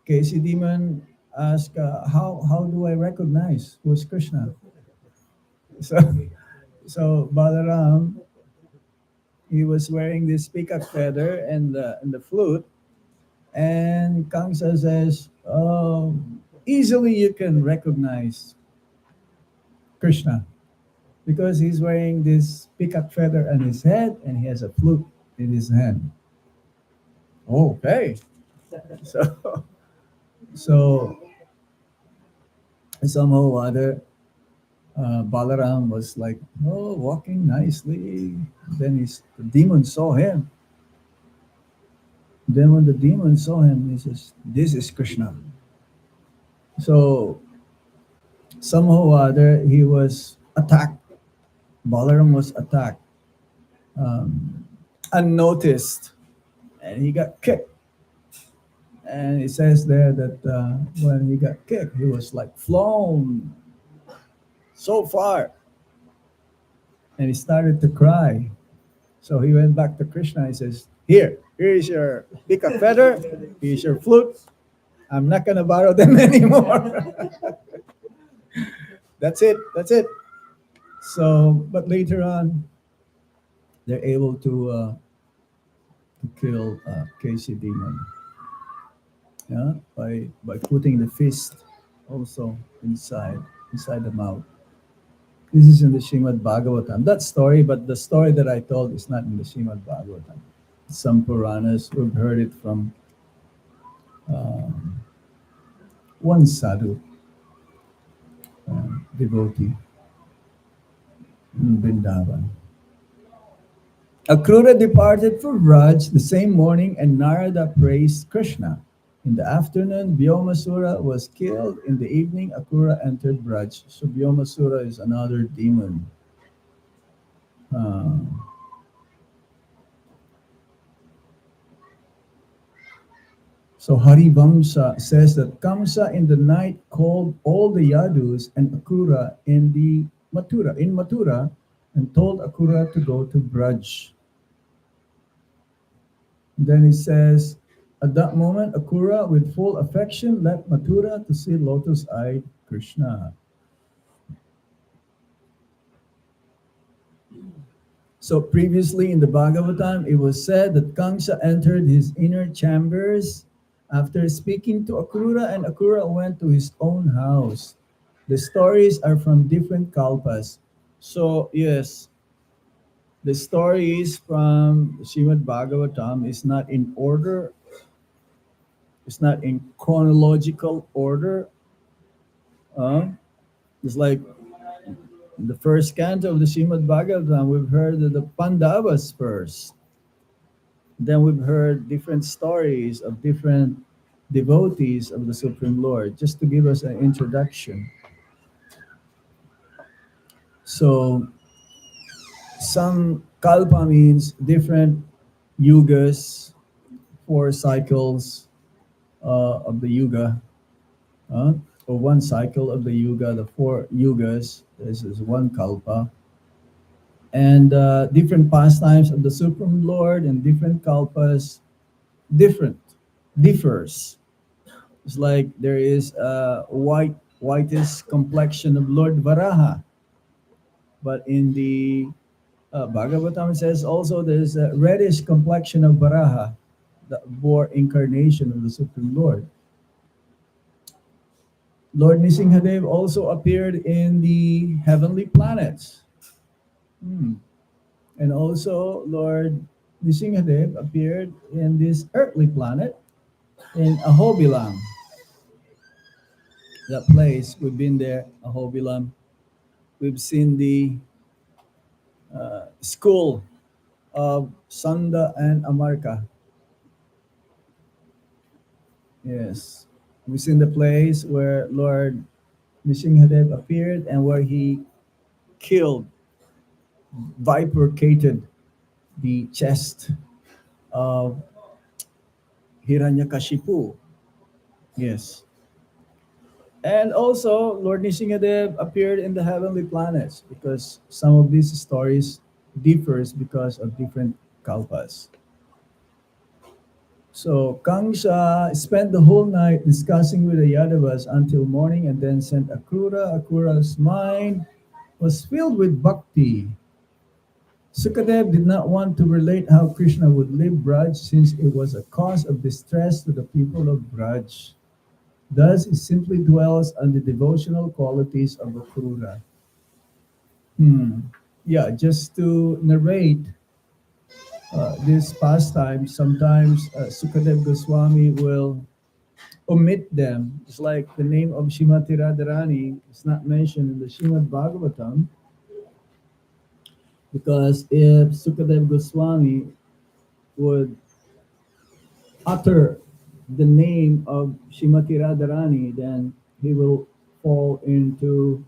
Casey demon asked, how do I recognize who's Krishna? So, so Balaram, he was wearing this peacock feather and the flute, and Kamsa says, easily you can recognize Krishna, because he's wearing this peacock feather on his head and he has a flute in his hand. Okay. So, so somehow or other, Balaram was like, walking nicely. Then the demon saw him. Then when the demon saw him, he says, "This is Krishna." So somehow or other, he was attacked. Balaram was attacked, um, unnoticed, and he got kicked. And it says there that when he got kicked, he was like flown so far, and he started to cry. So he went back to Krishna. He says, here is your peacock feather, here's your flute. I'm not gonna borrow them anymore. That's it. That's it. So, but later on, they're able to kill Casey Demon, yeah, by putting the fist also inside the mouth. This is in the Srimad Bhagavatam. That story, but the story that I told is not in the Srimad Bhagavatam. Some Puranas, we've heard it from um, one sadhu, devotee in Vṛndāvana. Akrūra departed for Vraj the same morning, and Narada praised Krishna. In the afternoon, Vyomasura was killed. In the evening, Akrūra entered Vraj. So Vyomasura is another demon. Uh, so Harivamsa says that Kamsa in the night called all the Yadus and Akrūra in Mathura, and told Akrūra to go to Braj. Then he says, at that moment, Akrūra, with full affection, left Mathura to see lotus-eyed Krishna. So previously in the Bhagavatam, it was said that Kamsa entered his inner chambers after speaking to Akrūra, and Akrūra went to his own house. The stories are from different kalpas. So yes, the stories from Srimad Bhagavatam is not in order. It's not in chronological order. It's like in the first canto of the Srimad Bhagavatam, we've heard the Pandavas first. Then we've heard different stories of different devotees of the Supreme Lord, just to give us an introduction. So some kalpa means different yugas, 4 cycles of the yuga, or one cycle of the yuga, the 4 yugas. This is one kalpa. And different pastimes of the Supreme Lord and different kalpas differs. It's like there is a whitest complexion of Lord Varaha, but in the Bhagavatam says also there's a reddish complexion of Varaha, the bore incarnation of the Supreme Lord. Lord Nisinghadev also appeared in the heavenly planets. And also Lord Nisinghadev appeared in this earthly planet in Ahobilam. That place, we've been there, Ahobilam. We've seen the school of Sanda and Amarka. Yes. We've seen the place where Lord Nisinghadev appeared and where he killed, bifurcated the chest of Hiranyakashipu. Yes. And also, Lord Nisinghadev appeared in the heavenly planets, because some of these stories differs because of different kalpas. So Kamsa spent the whole night discussing with the Yadavas until morning, and then sent Akrūra. Akrūra's mind was filled with bhakti. Sukadev did not want to relate how Krishna would leave Braj, since it was a cause of distress to the people of Braj. Thus, he simply dwells on the devotional qualities of Akrūra. Yeah, just to narrate this pastime, sometimes Sukadev Goswami will omit them. It's like the name of Srimati Radharani is not mentioned in the Srimad Bhagavatam, because if Sukadev Goswami would utter the name of Shrimati Radharani, then he will fall into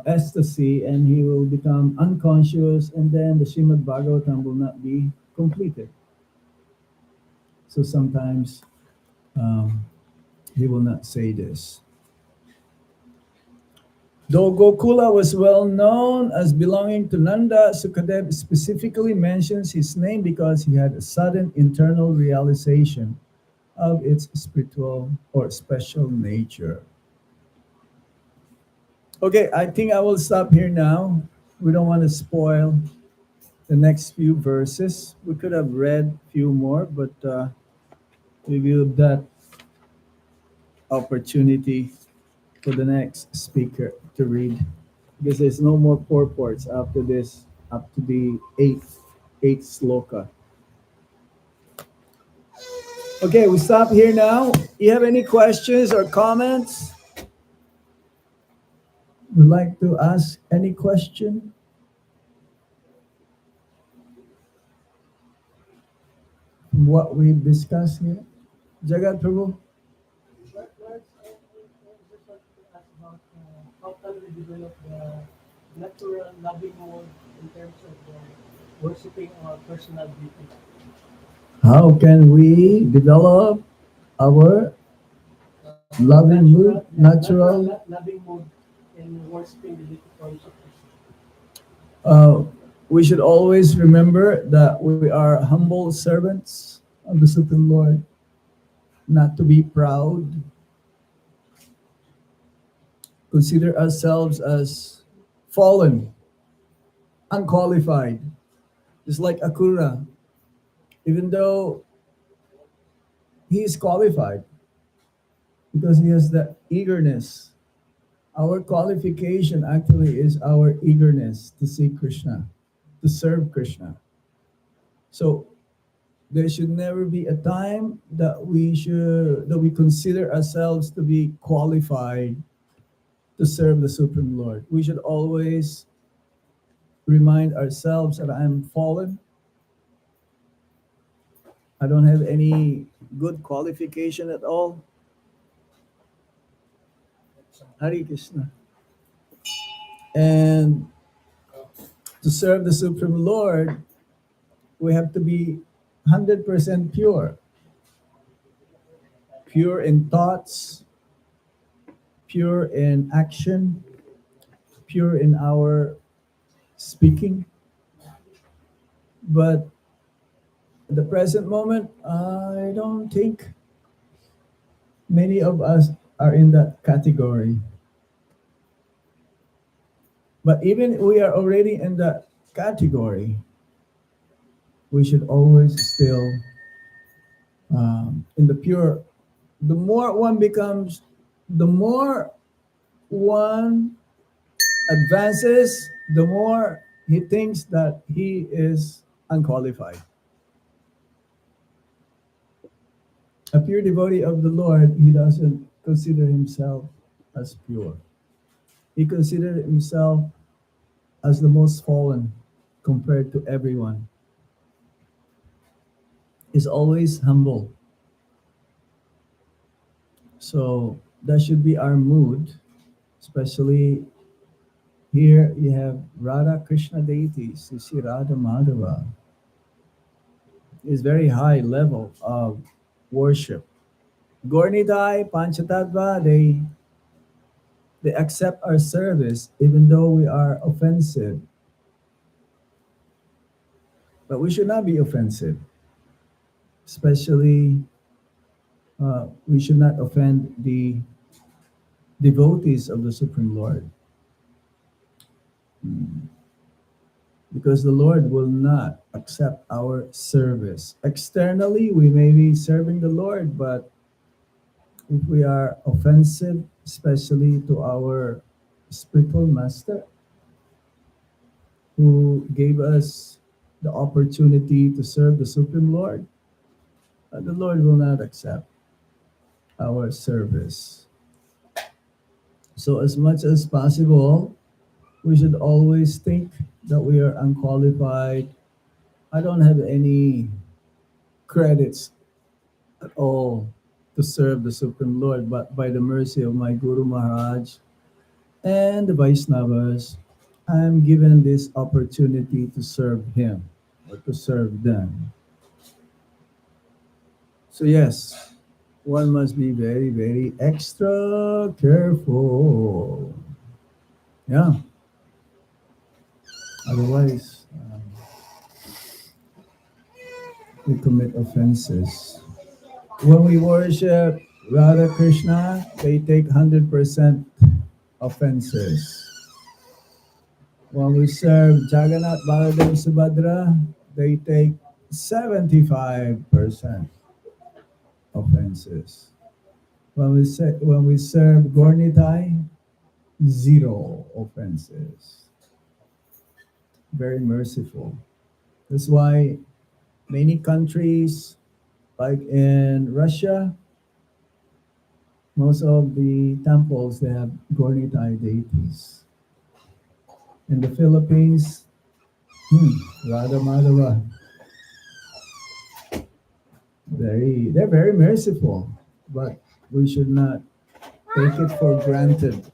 ecstasy and he will become unconscious, and then the Srimad Bhagavatam will not be completed. So sometimes um, he will not say this. Though Gokula was well known as belonging to Nanda, Sukadev specifically mentions his name because he had a sudden internal realization of its spiritual or special nature. Okay, I think I will stop here now. We don't want to spoil the next few verses. We could have read a few more, but we will give that opportunity for the next speaker to read, because there's no more purports after this, up to the eighth sloka. Okay, we stop here now. You have any questions or comments? Would like to ask any question? What we've discussed here? Jagat Prabhu? How can we develop the natural loving mode in terms of worshiping our personal beauty? How can we develop our loving mood, natural? Loving mode in worshiping the little forms of Krishna. We should always remember that we are humble servants of the Supreme Lord, not to be proud. Consider ourselves as fallen, unqualified, just like Akrūra. Even though he is qualified, because he has that eagerness. Our qualification actually is our eagerness to see Krishna, to serve Krishna. So there should never be a time that we consider ourselves to be qualified to serve the Supreme Lord. We should always remind ourselves that I'm fallen. I don't have any good qualification at all. Hare Krishna. And to serve the Supreme Lord, we have to be 100% pure. Pure in thoughts, pure in action, pure in our speaking. But at the present moment, I don't think many of us are in that category. But even if we are already in that category, we should always still in the pure. The more one becomes, the more one advances, the more he thinks that he is unqualified. A pure devotee of the Lord, he doesn't consider himself as pure. He considers himself as the most fallen compared to everyone. He's always humble. So that should be our mood, especially here you have Radha Krishna deities, you see Radha Madhava. Is very high level of worship. Gornidai, Panchatattva, they accept our service even though we are offensive. But we should not be offensive. Especially, we should not offend the devotees of the Supreme Lord. Because the Lord will not accept our service. Externally, we may be serving the Lord, but if we are offensive, especially to our spiritual master, who gave us the opportunity to serve the Supreme Lord, the Lord will not accept our service. So as much as possible, we should always think that we are unqualified. I don't have any credits at all to serve the Supreme Lord, but by the mercy of my Guru Maharaj and the Vaishnavas, I am given this opportunity to serve him or to serve them. So yes, one must be very, very extra careful. Yeah, otherwise we commit offenses. When we worship Radha Krishna, they take 100% offenses. When we serve Jagannath, Baladev, Subhadra, they take 75% offenses. When we serve Gornitai, 0 offenses. Very merciful. That's why many countries, like in Russia, most of the temples they have Gornitai deities. In the Philippines, Radha Madhava. They're very merciful, but we should not take it for granted.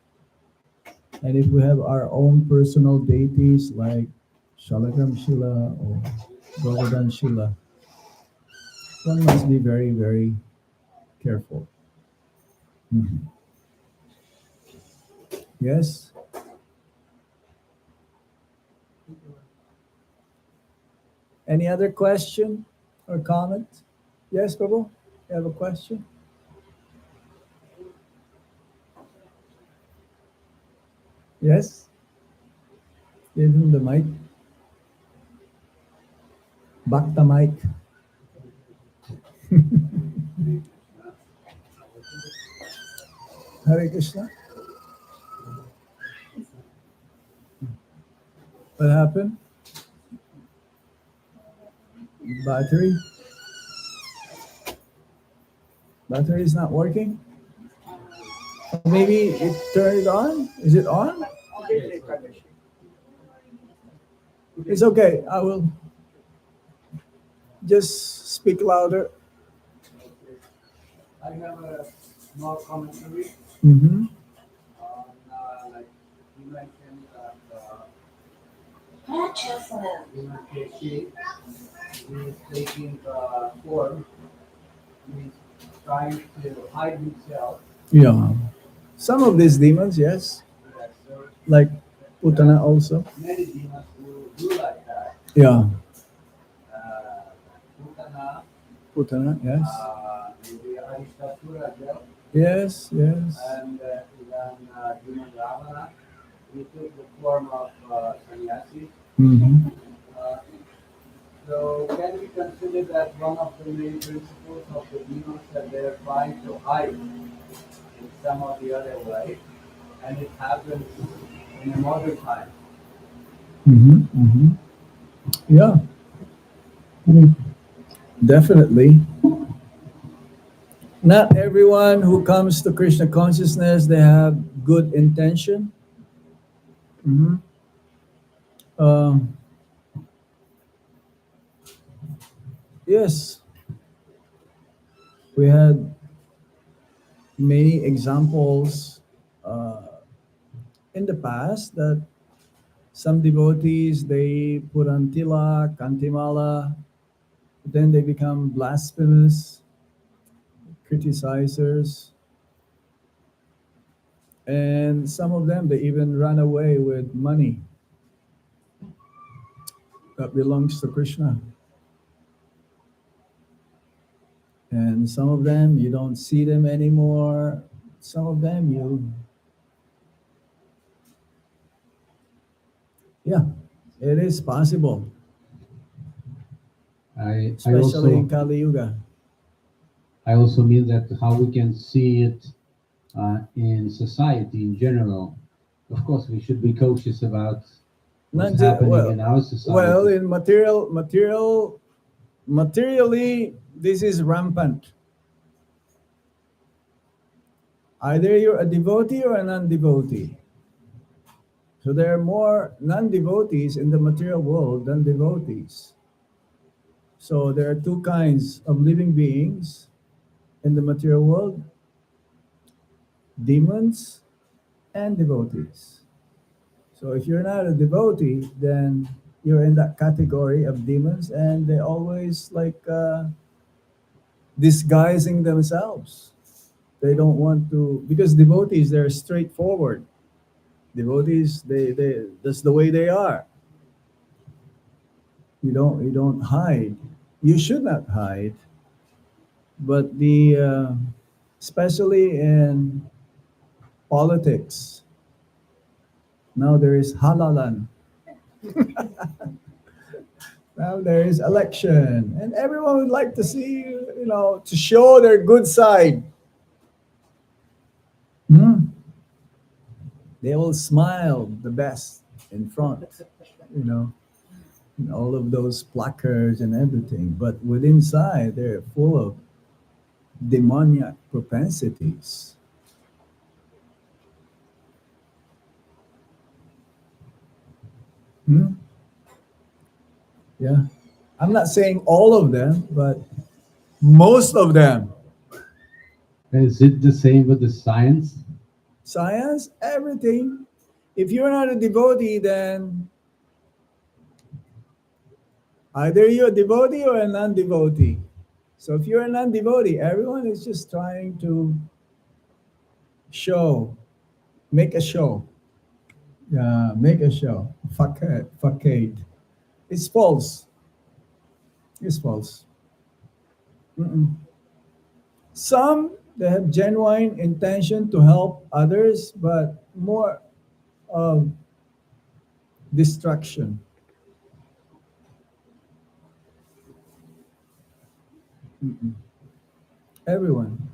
And if we have our own personal deities like Shalagam Shila or Bhagavatam Shila, one must be very, very careful. Mhm. Yes? Any other question or comment? Yes, Prabhu? You have a question? Yes? Give him the mic. Back the mic. Hare Krishna. What happened? Battery? Battery is not working? Or maybe it turned on? Is it on? It's okay. I will just speak louder. I have a small commentary Mm-hmm. on, like you mentioned that KC is taking the form, he's trying to hide himself. Yeah. Some of these demons, yes. Yes, there Like Putana also. many demons who do like that. Yeah. Putana, Putana, yes. the Akrūra as well, Yes, yes. and even Vṛndāvana, he took the form of sannyasi. Mm-hmm. Uh, so can we consider that one of the main principles of the demons that they are trying to hide in some or the other way, and it happens in a modern time? Mm-hmm. Mm-hmm. Yeah. Definitely. Not everyone who comes to Krishna consciousness, they have good intention. Mm-hmm. Yes, we had many examples in the past that some devotees they put on tilak, kantimala, then they become blasphemous, criticizers, and some of them they even run away with money that belongs to Krishna. And some of them you don't see them anymore. Some of them yeah, it is possible, I especially in also Kali Yuga. I also mean that how we can see it in society in general. Of course, we should be cautious about what's Not just, happening in our well, society. in materially, this is rampant. Either you're a devotee or a non-devotee. So there are more non-devotees in the material world than devotees. So there are two kinds of living beings. in the material world? Demons and devotees. So if you're not a devotee, then you're in that category of demons, and they always like disguising themselves. They don't want to, because devotees, they're straightforward. Devotees, they that's the way they are. You don't hide. You should not hide. But the especially in politics, now there is halalan. Now there is election, and everyone would like to see to show their good side. Hmm. They will smile the best in front, you know, and all of those placards and everything. But within inside, they're full of demoniac propensities. Hmm? Yeah. I'm not saying all of them, but most of them. Is it the same with the science? Science, everything. If you're not a devotee, then either you're a devotee or a non devotee. So if you're a non devotee, everyone is just trying to show, make a show. Yeah, make a show. Facade. It's false. It's false. Mm-mm. Some, they have genuine intention to help others, but more of distraction. Mm-mm. Everyone.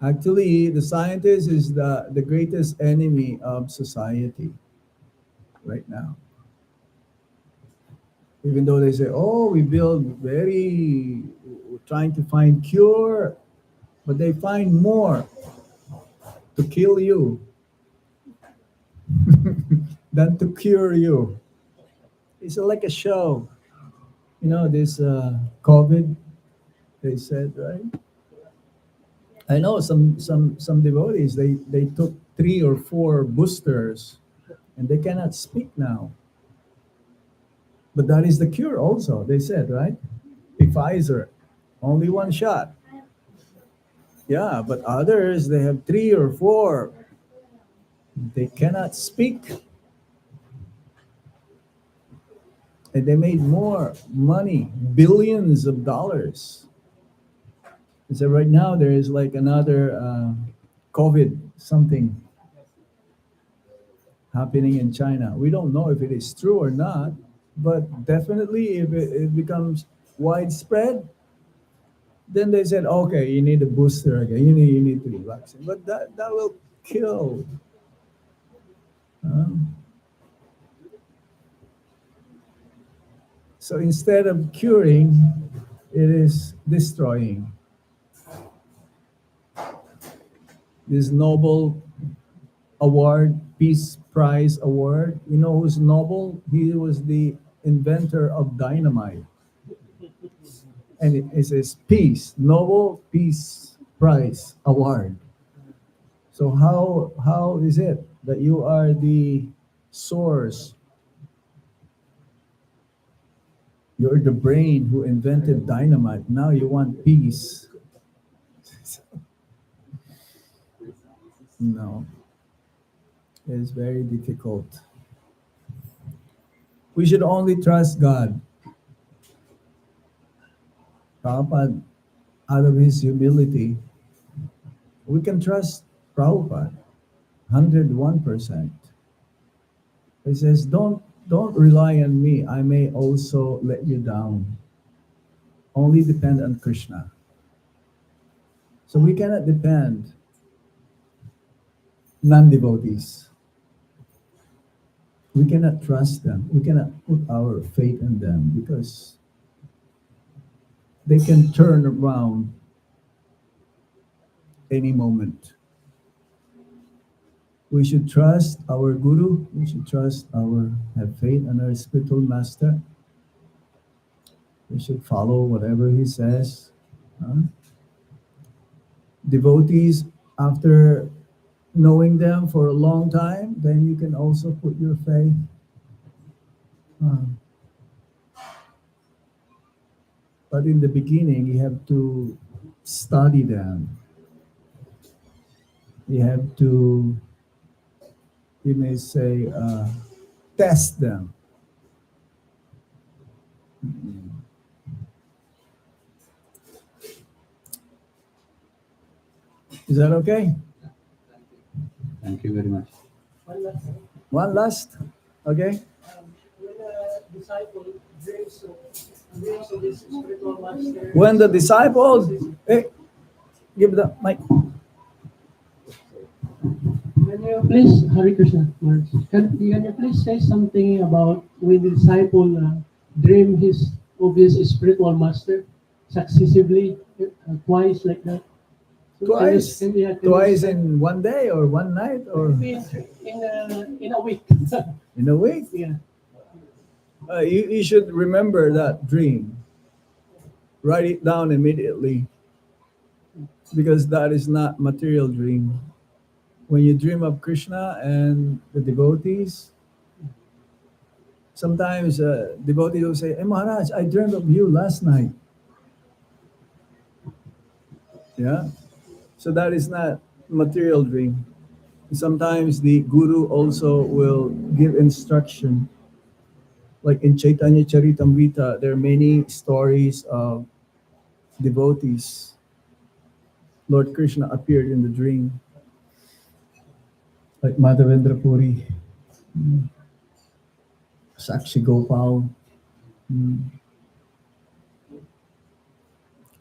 Actually, the scientist is the greatest enemy of society right now. Even though they say, oh, we build very, we're trying to find cure, but they find more to kill you than to cure you. It's like a show. This COVID, they said, right? I know some devotees, they took 3 or 4 boosters and they cannot speak now. But that is the cure also, they said, right? Pfizer, only one shot. Yeah, but others, they have 3 or 4. They cannot speak. And they made more money, billions of dollars. So right now there is like another COVID something happening in China. We don't know if it is true or not, but definitely if it becomes widespread, then they said, okay, you need a booster again. You need to be vaccinated. But that will kill. um, so instead of curing, it is destroying. This Nobel Award, Peace Prize Award, you know who's Nobel? He was the inventor of dynamite. And it says peace, Nobel Peace Prize Award. So how is it that you are the source? You're the brain who invented dynamite. Now you want peace. No, it's very difficult. We should only trust God. Prabhupada, out of his humility, we can trust Prabhupada 101%. He says, don't rely on me. I may also let you down. Only depend on Krishna. So we cannot depend non-devotees. We cannot trust them. We cannot put our faith in them because they can turn around any moment. We should trust our guru. We should have faith in our spiritual master. We should follow whatever he says. Huh? devotees, after knowing them for a long time, then you can also put your faith. But in the beginning, you have to study them. You have to, you may say, test them. Is that okay? Thank you very much. One last, okay? When a disciple dreams of his spiritual master. When the disciples, hey, give the mic. Can you please, Hare Krishna, Lord, can you please say something about when the disciple dream of his spiritual master successively, twice like that? So Twice? can you Twice say- in one day or one night or in a week. in a week? Yeah. You should remember that dream. Write it down immediately, because that is not material dream. When you dream of Krishna and the devotees, sometimes devotees will say, "Hey Maharaj, I dreamed of you last night." Yeah, so that is not material dream. Sometimes the guru also will give instruction. Like in Chaitanya Charitamrita, there are many stories of devotees. Lord Krishna appeared in the dream, like Madhavendra Puri, Sakshi Gopal.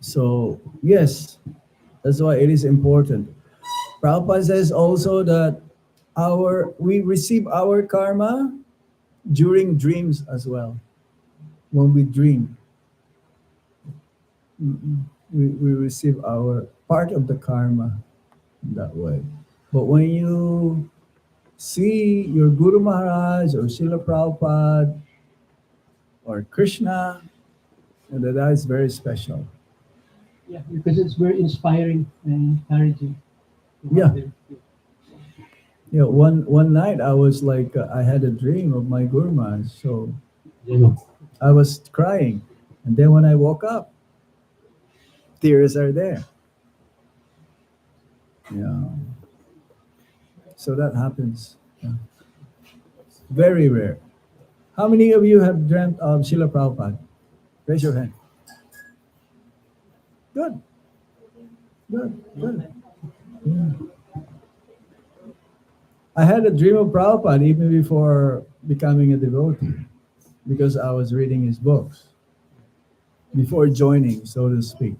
So, yes, that's why it is important. Prabhupada says also that we receive our karma during dreams as well. When we dream, we receive our part of the karma that way. But when you see your Guru Maharaj or Srila Prabhupada or Krishna, that is very special. Yeah, because it's very inspiring and encouraging. Yeah. Yeah, one night I was like, I had a dream of my Guru Maharaj, so I was crying. And then when I woke up, tears are there. Yeah. So that happens. Yeah. Very rare. How many of you have dreamt of Srila Prabhupada? Raise your hand. Good. Good. Good. Yeah. I had a dream of Prabhupada even before becoming a devotee, because I was reading his books before joining, so to speak.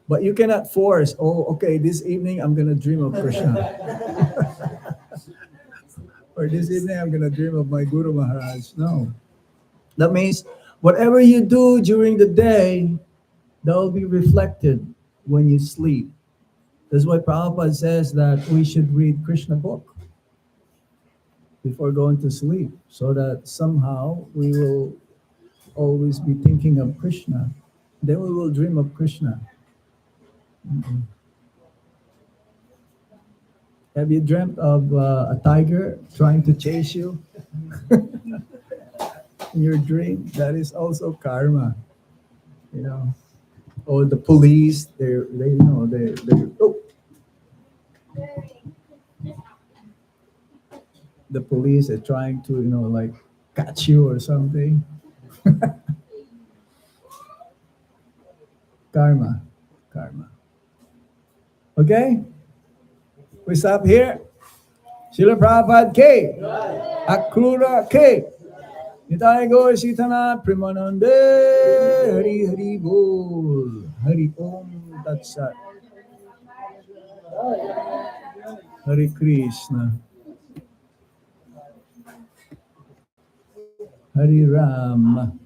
But you cannot force, oh, okay, this evening I'm going to dream of Krishna. Or this evening I'm going to dream of my Guru Maharaj. No. That means whatever you do during the day, that will be reflected when you sleep. That's why Prabhupada says that we should read Krishna book before going to sleep, so that somehow we will always be thinking of Krishna. Then we will dream of Krishna. Have you dreamt of a tiger trying to chase you in your dream? That is also karma, you know. Or the police, they oh, the police are trying to, like catch you or something. Karma, karma. Okay, we stop here. Srila Prabhupada K. Akrūra K. Nitai Gaur Sitana Premanande Hari Hari Bol Hari Om Tat Sat. Hare Krishna. Hari Ram.